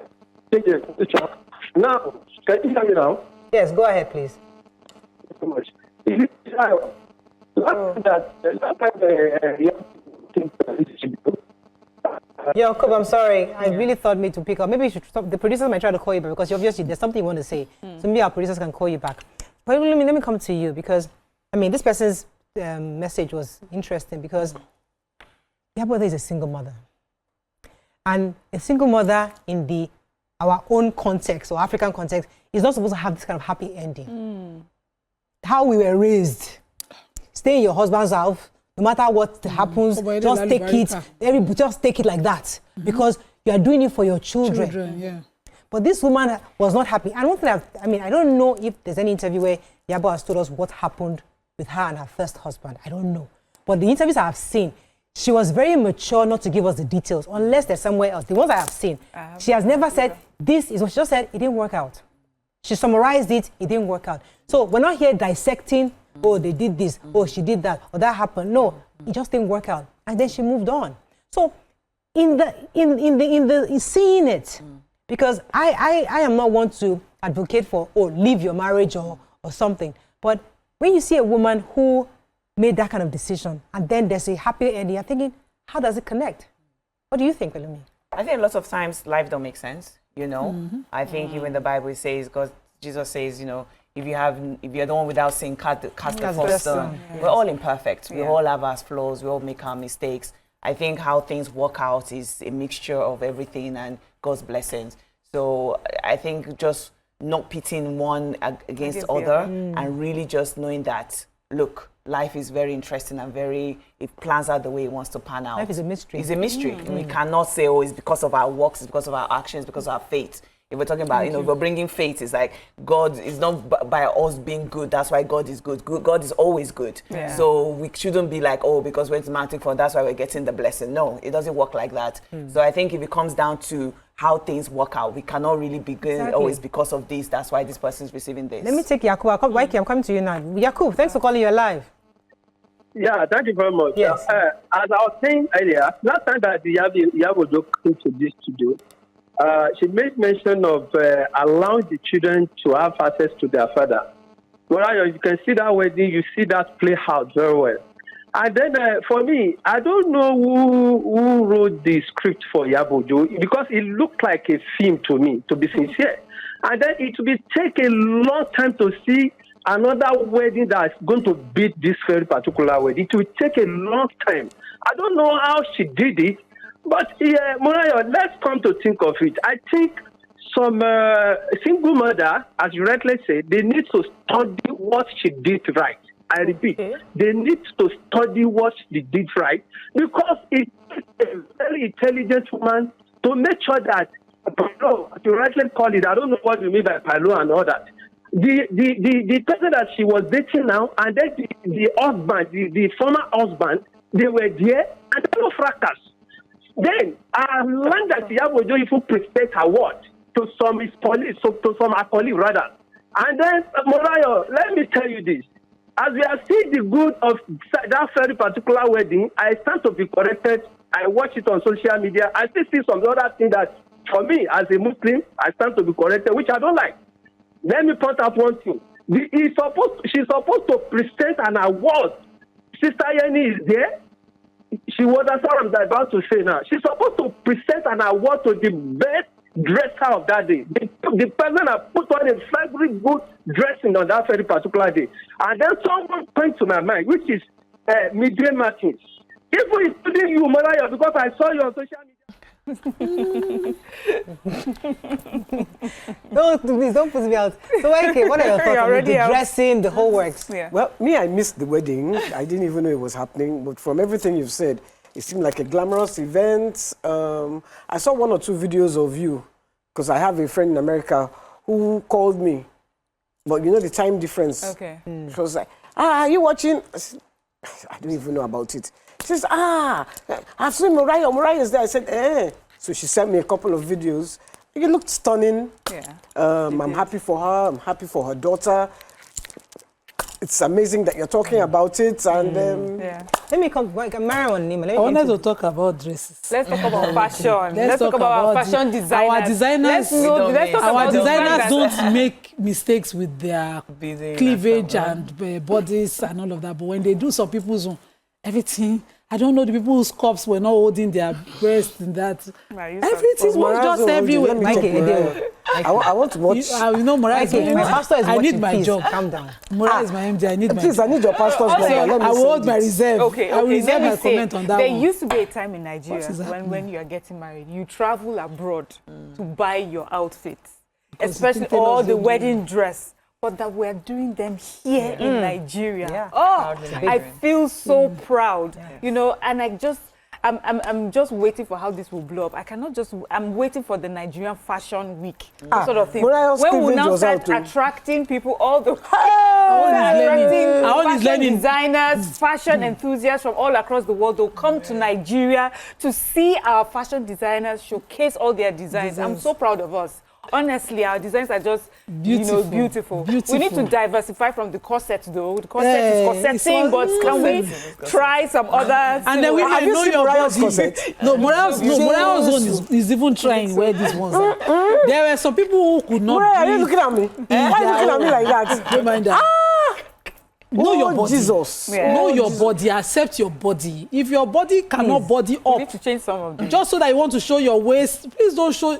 S11: Now, can you hear me now?
S1: Yes, go ahead, please.
S11: Thank you so much.
S1: Jacob, I'm sorry. I really thought me to pick up. Maybe you should stop. The producers might try to call you back because obviously there's something you want to say. So maybe our producers can call you back. But let me come to you because, I mean, this person's message was interesting because their mother is a single mother. And a single mother in our own context or African context is not supposed to have this kind of happy ending. How we were raised. Stay in your husband's house. No matter what happens, just take it. Just take it like that because you are doing it for your children. But this woman was not happy. And one thing I don't know if there's any interview where Yabo has told us what happened with her and her first husband. I don't know. But the interviews I have seen, she was very mature not to give us the details unless there's somewhere else. The ones I have seen, she has never said this is what she just said. It didn't work out. She summarized it. It didn't work out. So we're not here dissecting. Oh, they did this. Oh, she did that. Or that happened. No, it just didn't work out. And then she moved on. So in seeing it, because I am not one to advocate for, leave your marriage or something. But when you see a woman who made that kind of decision and then there's a happy ending, you're thinking, how does it connect? What do you think, Pelumi?
S2: I think lots of times life don't make sense, you know. I think even the Bible says, because Jesus says, you know, if you're the one without sin, cast the first stone. We're all imperfect. We all have our flaws. We all make our mistakes. I think how things work out is a mixture of everything and God's blessings. So I think just not pitting one against other and really just knowing that, look, life is very interesting and it plans out the way it wants to pan out.
S1: Life is a mystery.
S2: It's a mystery. And we cannot say, it's because of our works, it's because of our actions, because of our faith. If we're talking about, if we're bringing faith, it's like God is not by us being good. That's why God is good. God is always good. Yeah. So we shouldn't be like, because we're romantic for that's why we're getting the blessing. No, it doesn't work like that. So I think if it comes down to how things work out, we cannot really begin always because of this. That's why this person is receiving this.
S1: Let me take Yakub. I'm coming to you now. Yakub, thanks for calling. You're live.
S11: Yeah, thank you very much.
S1: Yes.
S11: As I was saying earlier, last time that the Yabo came to this studio, she made mention of allowing the children to have access to their father. Well, you can see that wedding, you see that play out very well. And then for me, I don't know who wrote the script for Yabo Ojo because it looked like a film to me, to be sincere. And then it will take a long time to see another wedding that's going to beat this very particular wedding. It will take a long time. I don't know how she did it, but Morayo, let's come to think of it. I think some single mother, as you rightly said, they need to study what she did right. I repeat, they need to study what she did right because it takes a very intelligent woman to make sure that, as you rightly call it, I don't know what you mean by palo and all that. The person that she was dating now, and then the husband, the former husband, they were there, and there was fracas. Then I learned that Yabo Ojo even present award to some his colleagues, to some her colleagues rather. And then Morayo, let me tell you this: as we are seeing the good of that very particular wedding, I stand to be corrected. I watch it on social media. I still see some other things that, for me as a Muslim, I stand to be corrected, which I don't like. Let me point out one thing. She's supposed to present an award. Sister Yeni is there. she will understand what I'm about to say now. She's supposed to present an award to the best dresser of that day. The person that put on a very good dressing on that very particular day. And then someone came to my mind, which is Midway Martins. Even including you, Mariah, because I saw you on social media.
S1: Please don't put me out. So, okay, what are your thoughts on the dressing, the whole works?
S5: Yeah. Well, me, I missed the wedding. I didn't even know it was happening. But from everything you've said, it seemed like a glamorous event. I saw 1 or 2 videos of you because I have a friend in America who called me. But you know the time difference.
S4: Okay.
S5: She was like, are you watching? I said, I don't even know about it. She says, I've seen Mariah. Mariah is there. I said, eh. So she sent me a couple of videos. It looked stunning.
S4: Yeah.
S5: I'm happy for her. I'm happy for her daughter. It's amazing that you're talking about it. And
S1: let me come. I
S3: wanted to talk about dresses.
S4: Let's talk about fashion. Let's talk about our fashion designers.
S3: Our designers don't make mistakes with their cleavage and bodies and all of that. But when they do some people's own, everything, I don't know, the people whose cups were not holding their breasts and that. Everything was just everywhere.
S5: I want to watch.
S3: You know, Mariah is my MD.
S1: My pastor is
S3: I need
S1: watching,
S3: my
S1: please.
S3: job.
S1: Calm down.
S3: Mariah is my MD. I need my
S5: Please, I need your pastor's number. Let me
S3: I will hold my
S5: send it.
S3: reserve. I will reserve my comment on that
S4: There
S3: one.
S4: used to be a time in Nigeria when you are getting married, you travel abroad to buy your outfits, especially all the wedding dress. But that we're doing them here in Nigeria.
S1: Yeah.
S4: Oh, I feel so proud, you know, and I'm just waiting for how this will blow up. I'm waiting for the Nigerian Fashion Week, sort of thing. When we now start attracting people, all the fashion designers, fashion enthusiasts from all across the world, they'll come to Nigeria to see our fashion designers showcase all their designs. I'm so proud of us. Honestly, our designs are just, beautiful. We need to diversify from the corset, though. The corset is corsetting, but can we try some others?
S3: And then we can know your body. No, Morale's own is even trying where these ones are. There were some people who could not.
S5: Are you looking at me? Why are you looking at me like that?
S3: Don't mind that. Know your body.
S5: Jesus.
S3: Know your body. Accept your body. If your body cannot body up,
S4: you need to change some of them.
S3: Just so that you want to show your waist, please don't show.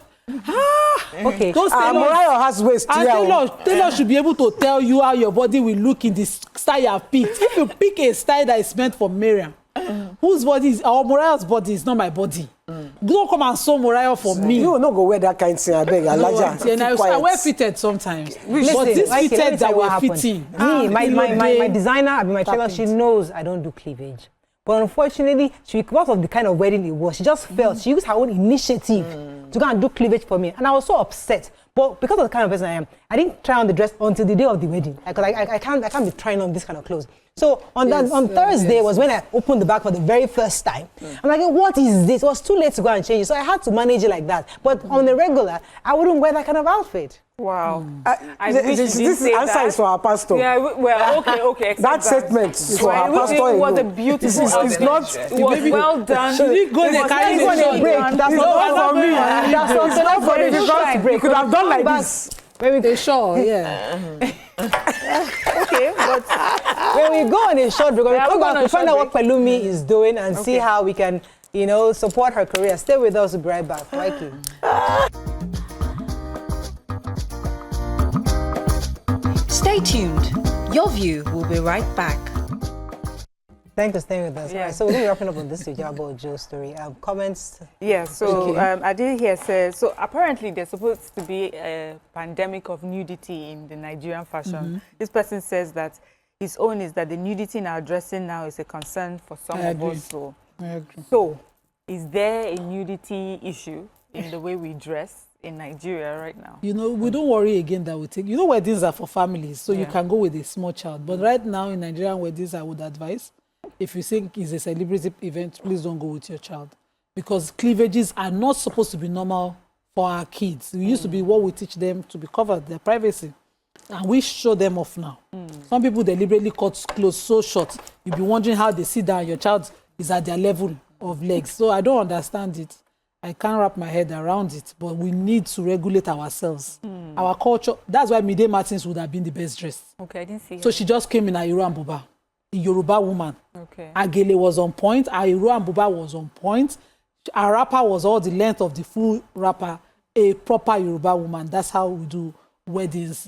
S1: Okay.
S5: Mariah has waist.
S3: Taylor should be able to tell you how your body will look in the style you have picked. If you pick a style that is meant for Miriam, whose body is our Mariah's body is not my body. Don't come and sew Mariah for me.
S5: You will not go wear that kind of thing. I beg.
S3: I wear fitted sometimes. But this fitted that were fitting.
S1: Me, my designer, my tailor, she knows I don't do cleavage. But unfortunately, because of the kind of wedding it was, she just felt she used her own initiative to go and do cleavage for me. And I was so upset. But because of the kind of person I am, I didn't try on the dress until the day of the wedding. Because I can't be trying on this kind of clothes. So on Thursday was when I opened the bag for the very first time. I'm like, what is this? It was too late to go and change it. So I had to manage it like that. But on the regular, I wouldn't wear that kind of outfit.
S4: Wow.
S5: This answer is for our pastor.
S4: Yeah, well, okay.
S5: That statement is for our pastor.
S4: It was a beautiful
S5: It's not.
S4: It was well done.
S3: She didn't go there carrying a break.
S1: That's not for me.
S5: That's not for me because you could have done like this.
S3: Maybe they sure, yeah.
S4: Okay, but
S1: when we go on a short break, we'll come back to find out what Pelumi is doing and see how we can, support her career. Stay with us. We'll be right back. Mikey.
S6: Stay tuned. Your View will be right back.
S1: Thanks for staying with us.
S4: Yeah.
S1: Right, so we're wrapping up on this Ijabo Ojo story. Comments?
S4: Yeah, so Adi here says, so apparently there's supposed to be a pandemic of nudity in the Nigerian fashion. This person says that his own is that the nudity in our dressing now is a concern for some of us. So, is there a nudity issue in the way we dress in Nigeria right now?
S3: We don't worry again that we take. Weddings are for families, so you can go with a small child. But right now in Nigerian weddings, I would advise, if you think it's a celebrity event, please don't go with your child. Because cleavages are not supposed to be normal for our kids. It used to be what we teach them to be covered, their privacy. And we show them off now. Some people deliberately cut clothes so short. You'll be wondering how they sit down. Your child is at their level of legs. So I don't understand it. I can't wrap my head around it. But we need to regulate ourselves. Our culture, that's why Midway Martins would have been the best dressed.
S4: Okay, I didn't see her.
S3: So she just came in a Iro and Buba. Yoruba woman.
S4: Okay.
S3: Agele was on point. Airo and Buba was on point. Our wrapper was all the length of the full wrapper. A proper Yoruba woman. That's how we do weddings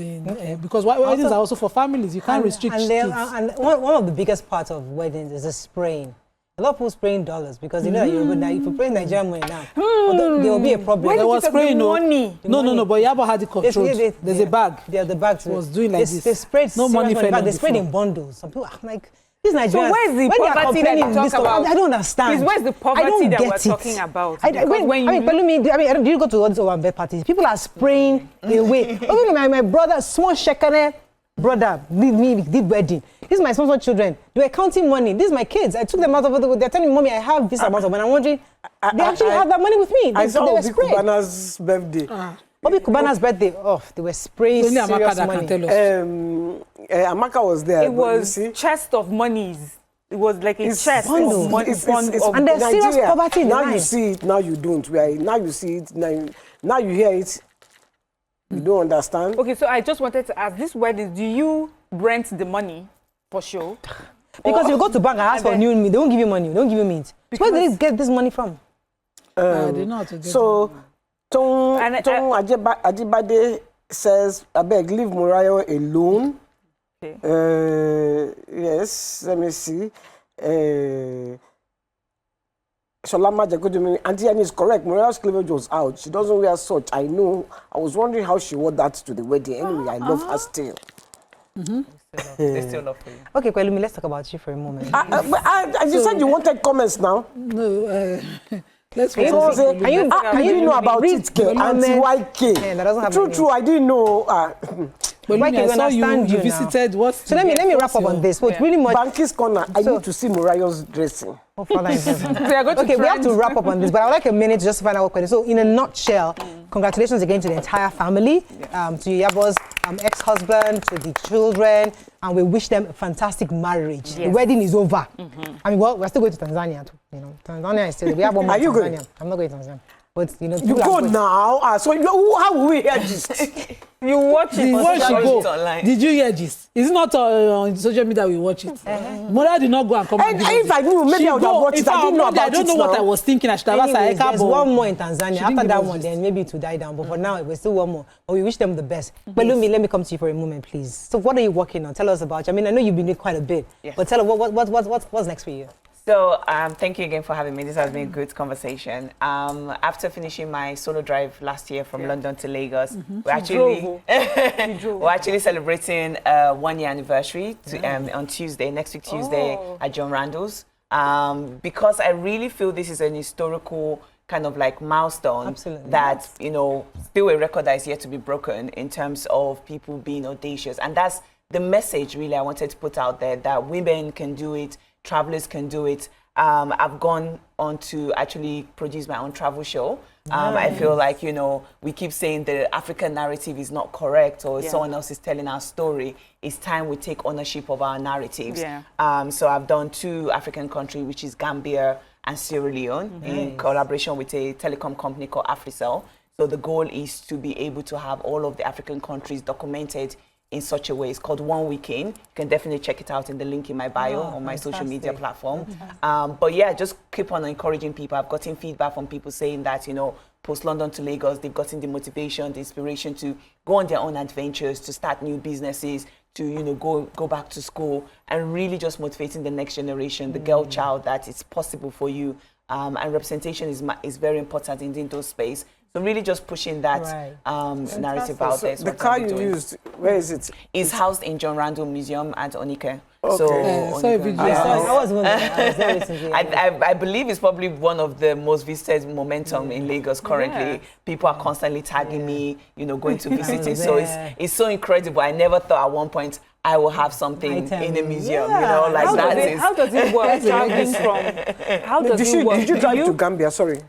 S3: because weddings are also for families. You can't restrict kids.
S1: And one of the biggest parts of weddings is the spraying. A lot of people spraying dollars because you know Yoruba now. If you pray Nigerian money now, there will be a problem.
S3: There was spraying
S1: money.
S3: No. But Yabo had it controlled. There's a bag.
S1: Yeah, the bag
S3: was doing like this.
S1: They sprayed
S3: no money fell on
S1: They
S3: the
S1: sprayed
S3: floor.
S1: in bundles. Some people are like. These Nigerians,
S4: so where's the poverty that you talk about?
S1: I don't understand.
S4: Where's the poverty that we're talking about?
S1: Do you go to all these Owambe parties? People are spraying away. My brother, small shekane brother, did wedding. These are my small children. They were counting money. These are my kids. I took them out of the. They're telling me, Mommy, I have this amount of money. I'm wondering, they actually have that money with me.
S5: I saw
S1: they were spraying.
S5: Kubana's birthday.
S1: Obi Kubana's birthday. Oh, they were spraying serious money.
S5: Amaka was there.
S4: It was chest of monies. It was like a chest of money.
S1: And there's serious poverty in the
S5: Now you see it, now you don't. Now you see it, now you hear it. You don't understand.
S4: Okay, so I just wanted to ask, this wedding, do you rent the money for sure?
S1: Because you go to bank and ask for new meat, they won't give you money, they don't give you meat. So where did they get this money from?
S3: They know how to get
S5: so, Tom Ajibade says, I beg, leave Murayo alone. Okay. Yes, let me see. Sholama Jagodumi, Auntie Annie is correct. Murayo's cleavage was out. She doesn't wear such. I know. I was wondering how she wore that to the wedding. Anyway, I love her still.
S2: They still love you.
S1: Okay, Kwelumi, let's talk about you for a moment.
S5: You said you wanted comments now.
S3: No, let's
S5: you know about it, anti-YK.
S1: Yeah, that doesn't have
S5: True, I didn't know.
S3: But I saw you visited.
S1: So let me wrap up on this. What's really much.
S5: Banky's corner. I need to see Murayo's dressing.
S1: Oh, Father in heaven. Okay, we have to wrap up on this, but I would like a minute to just find out what question. So, in a nutshell, congratulations again to the entire family, to Yabo's ex-husband, to the children, and we wish them a fantastic marriage. Yes. The wedding is over. I mean, well, we're still going to Tanzania. Tanzania is still. We have one more.
S5: Are you
S1: Tanzania.
S5: going?
S1: I'm not going to Tanzania. But you
S5: go now. So how will we hear this?
S4: You watch it.
S3: Online. Did you hear this? It's not on social media. We watch it. Mother did not go and come.
S5: If I knew, maybe I would have watched it. I didn't know about it.
S3: I don't know what I was thinking. I should have asked.
S1: There's one more in Tanzania. After that one, then maybe it will die down. But for now, we're still one more. But we wish them the best. But let me come to you for a moment, please. So what are you working on? Tell us about. I mean, I know you've been doing quite a bit. Yes. But tell us what's next for you.
S2: So thank you again for having me. This has been a good conversation. After finishing my solo drive last year from London to Lagos, we're actually celebrating 1 year anniversary on Tuesday, next week Tuesday at John Randall's. Because I really feel this is an historical kind of like milestone that, still a record that is yet to be broken in terms of people being audacious. And that's the message really I wanted to put out there, that women can do it, travelers can do it. I've gone on to actually produce my own travel show. I feel like, we keep saying the African narrative is not correct or someone else is telling our story. It's time we take ownership of our narratives. So I've done 2 African countries, which is Gambia and Sierra Leone, in collaboration with a telecom company called Africell. So the goal is to be able to have all of the African countries documented in such a way. It's called 1 Week In. You can definitely check it out in the link in my bio on my social media platform. But yeah, just keep on encouraging people. I've gotten feedback from people saying that, post London to Lagos, they've gotten the motivation, the inspiration to go on their own adventures, to start new businesses, to, go back to school, and really just motivating the next generation, the girl child, that it's possible for you. And representation is very important in those space. So really just pushing that narrative out there.
S5: The car you used, where is it?
S2: It's housed in John Randall Museum at Onike.
S5: Okay.
S2: I believe it's probably one of the most visited momentum in Lagos currently. People are constantly tagging me, going to visit it. So it's so incredible. I never thought at one point I will have something in a museum, like
S4: how does it work?
S5: Did you drive to Gambia? Sorry.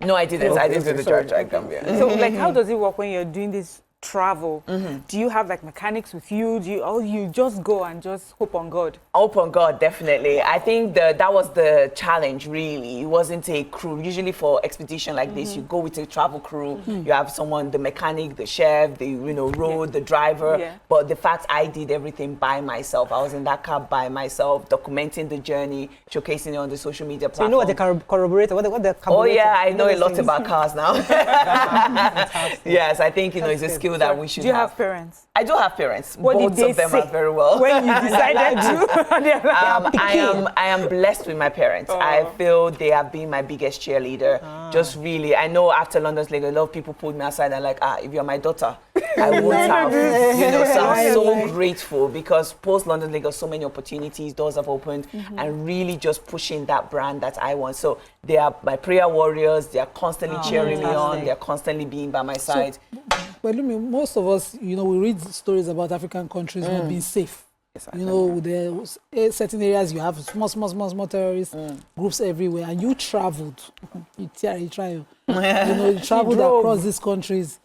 S2: No, I didn't. I didn't do the drive to Gambia.
S4: So, how does it work when you're doing this travel, do you have like mechanics with you? You just go and just hope on God?
S2: Hope on God, definitely. I think that was the challenge, really. It wasn't a crew. Usually for expedition like this, you go with a travel crew. You have someone, the mechanic, the chef, the road, the driver.
S4: Yeah.
S2: But the fact I did everything by myself. I was in that car by myself, documenting the journey, showcasing it on the social media platform.
S1: So you know what the carburetor, what the carburetor?
S2: Oh yeah, I know a lot about cars now. Yes, I think it's a skill that we should
S4: Do you have parents?
S2: I do have parents.
S4: What
S2: Both
S4: did they
S2: of them
S4: say
S2: are very well.
S4: when you decided to?
S2: I am blessed with my parents. I feel they have been my biggest cheerleader. Just really, I know after London's Lagos, a lot of people pulled me aside and like, if you're my daughter, I would have. So I'm so grateful because post London's Lagos, so many opportunities, doors have opened, and really just pushing that brand that I want. So they are my prayer warriors. They are constantly cheering me on. They are constantly being by my side.
S3: Well, most of us, we read stories about African countries not being safe.
S2: Yes,
S3: There's certain areas you have small terrorist groups everywhere, and you traveled. You traveled across these countries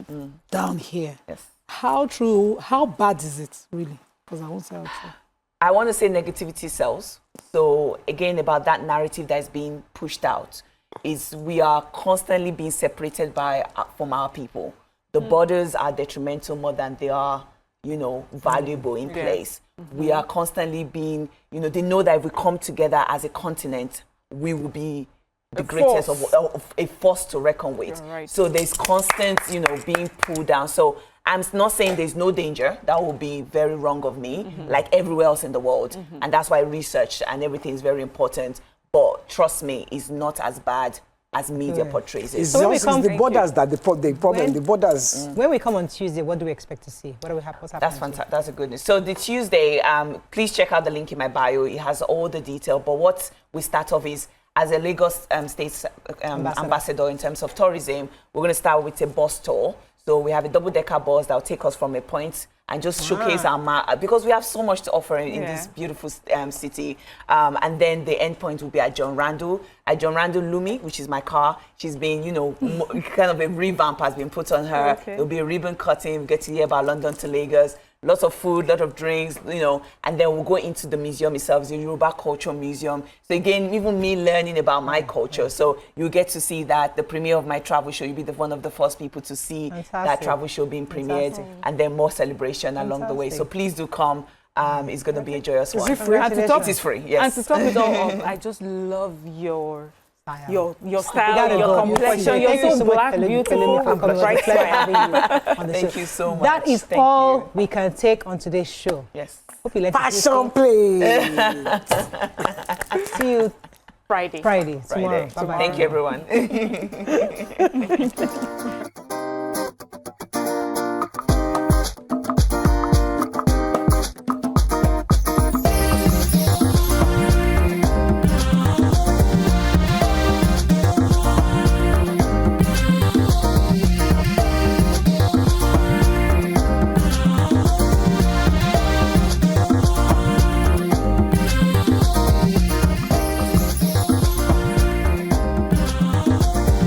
S3: down here.
S2: Yes.
S3: How bad is it, really? Because I won't say how true.
S2: I want to say negativity sells. So again, about that narrative that is being pushed out, is we are constantly being separated from our people. The borders are detrimental more than they are, valuable in place. We are constantly being, they know that if we come together as a continent, we will be the greatest of a force to reckon with.
S4: Right.
S2: So there's constant, being pulled down. So I'm not saying there's no danger. That would be very wrong of me, like everywhere else in the world. And that's why research and everything is very important. But trust me, it's not as bad as media portrays it.
S5: It's the borders that the problem. The borders.
S1: When we come on Tuesday, what do we expect to see? What's happening?
S2: That's fantastic. That's a good news. So the Tuesday, please check out the link in my bio. It has all the detail. But what we start off is, as a Lagos State ambassador in terms of tourism, we're going to start with a bus tour. So we have a double-decker bus that will take us from a point and just showcase our because we have so much to offer in this beautiful city. And then the end point will be at John Randall. At John Randall Lumi, which is my car, she's been, kind of a revamp has been put on her.
S4: Okay.
S2: There'll be a ribbon cutting. We get to hear about London to Lagos. Lots of food, lot of drinks, and then we'll go into the museum itself, the Yoruba Culture Museum. So again, even me learning about my culture. So you get to see that the premiere of my travel show, you'll be one of the first people to see that travel show being premiered, and then more celebration along the way. So please do come. It's going to be a joyous one.
S4: Is it free?
S2: It is free, yes.
S4: And to top it all off, I just love your style,
S1: gotta
S4: your
S1: go.
S4: complexion.
S1: Thank
S4: You're
S1: you
S4: so
S1: much,
S4: black,
S1: Pelumi,
S4: beautiful,
S1: for coming.
S4: bright.
S1: It's a pleasure having you on the show.
S2: Thank you so much.
S1: That is
S2: Thank
S1: all
S2: you.
S1: we can take on today's show.
S2: Yes.
S1: Hope you like
S5: Passion play.
S1: See you
S4: Friday.
S1: tomorrow. Bye-bye.
S2: Thank you, everyone.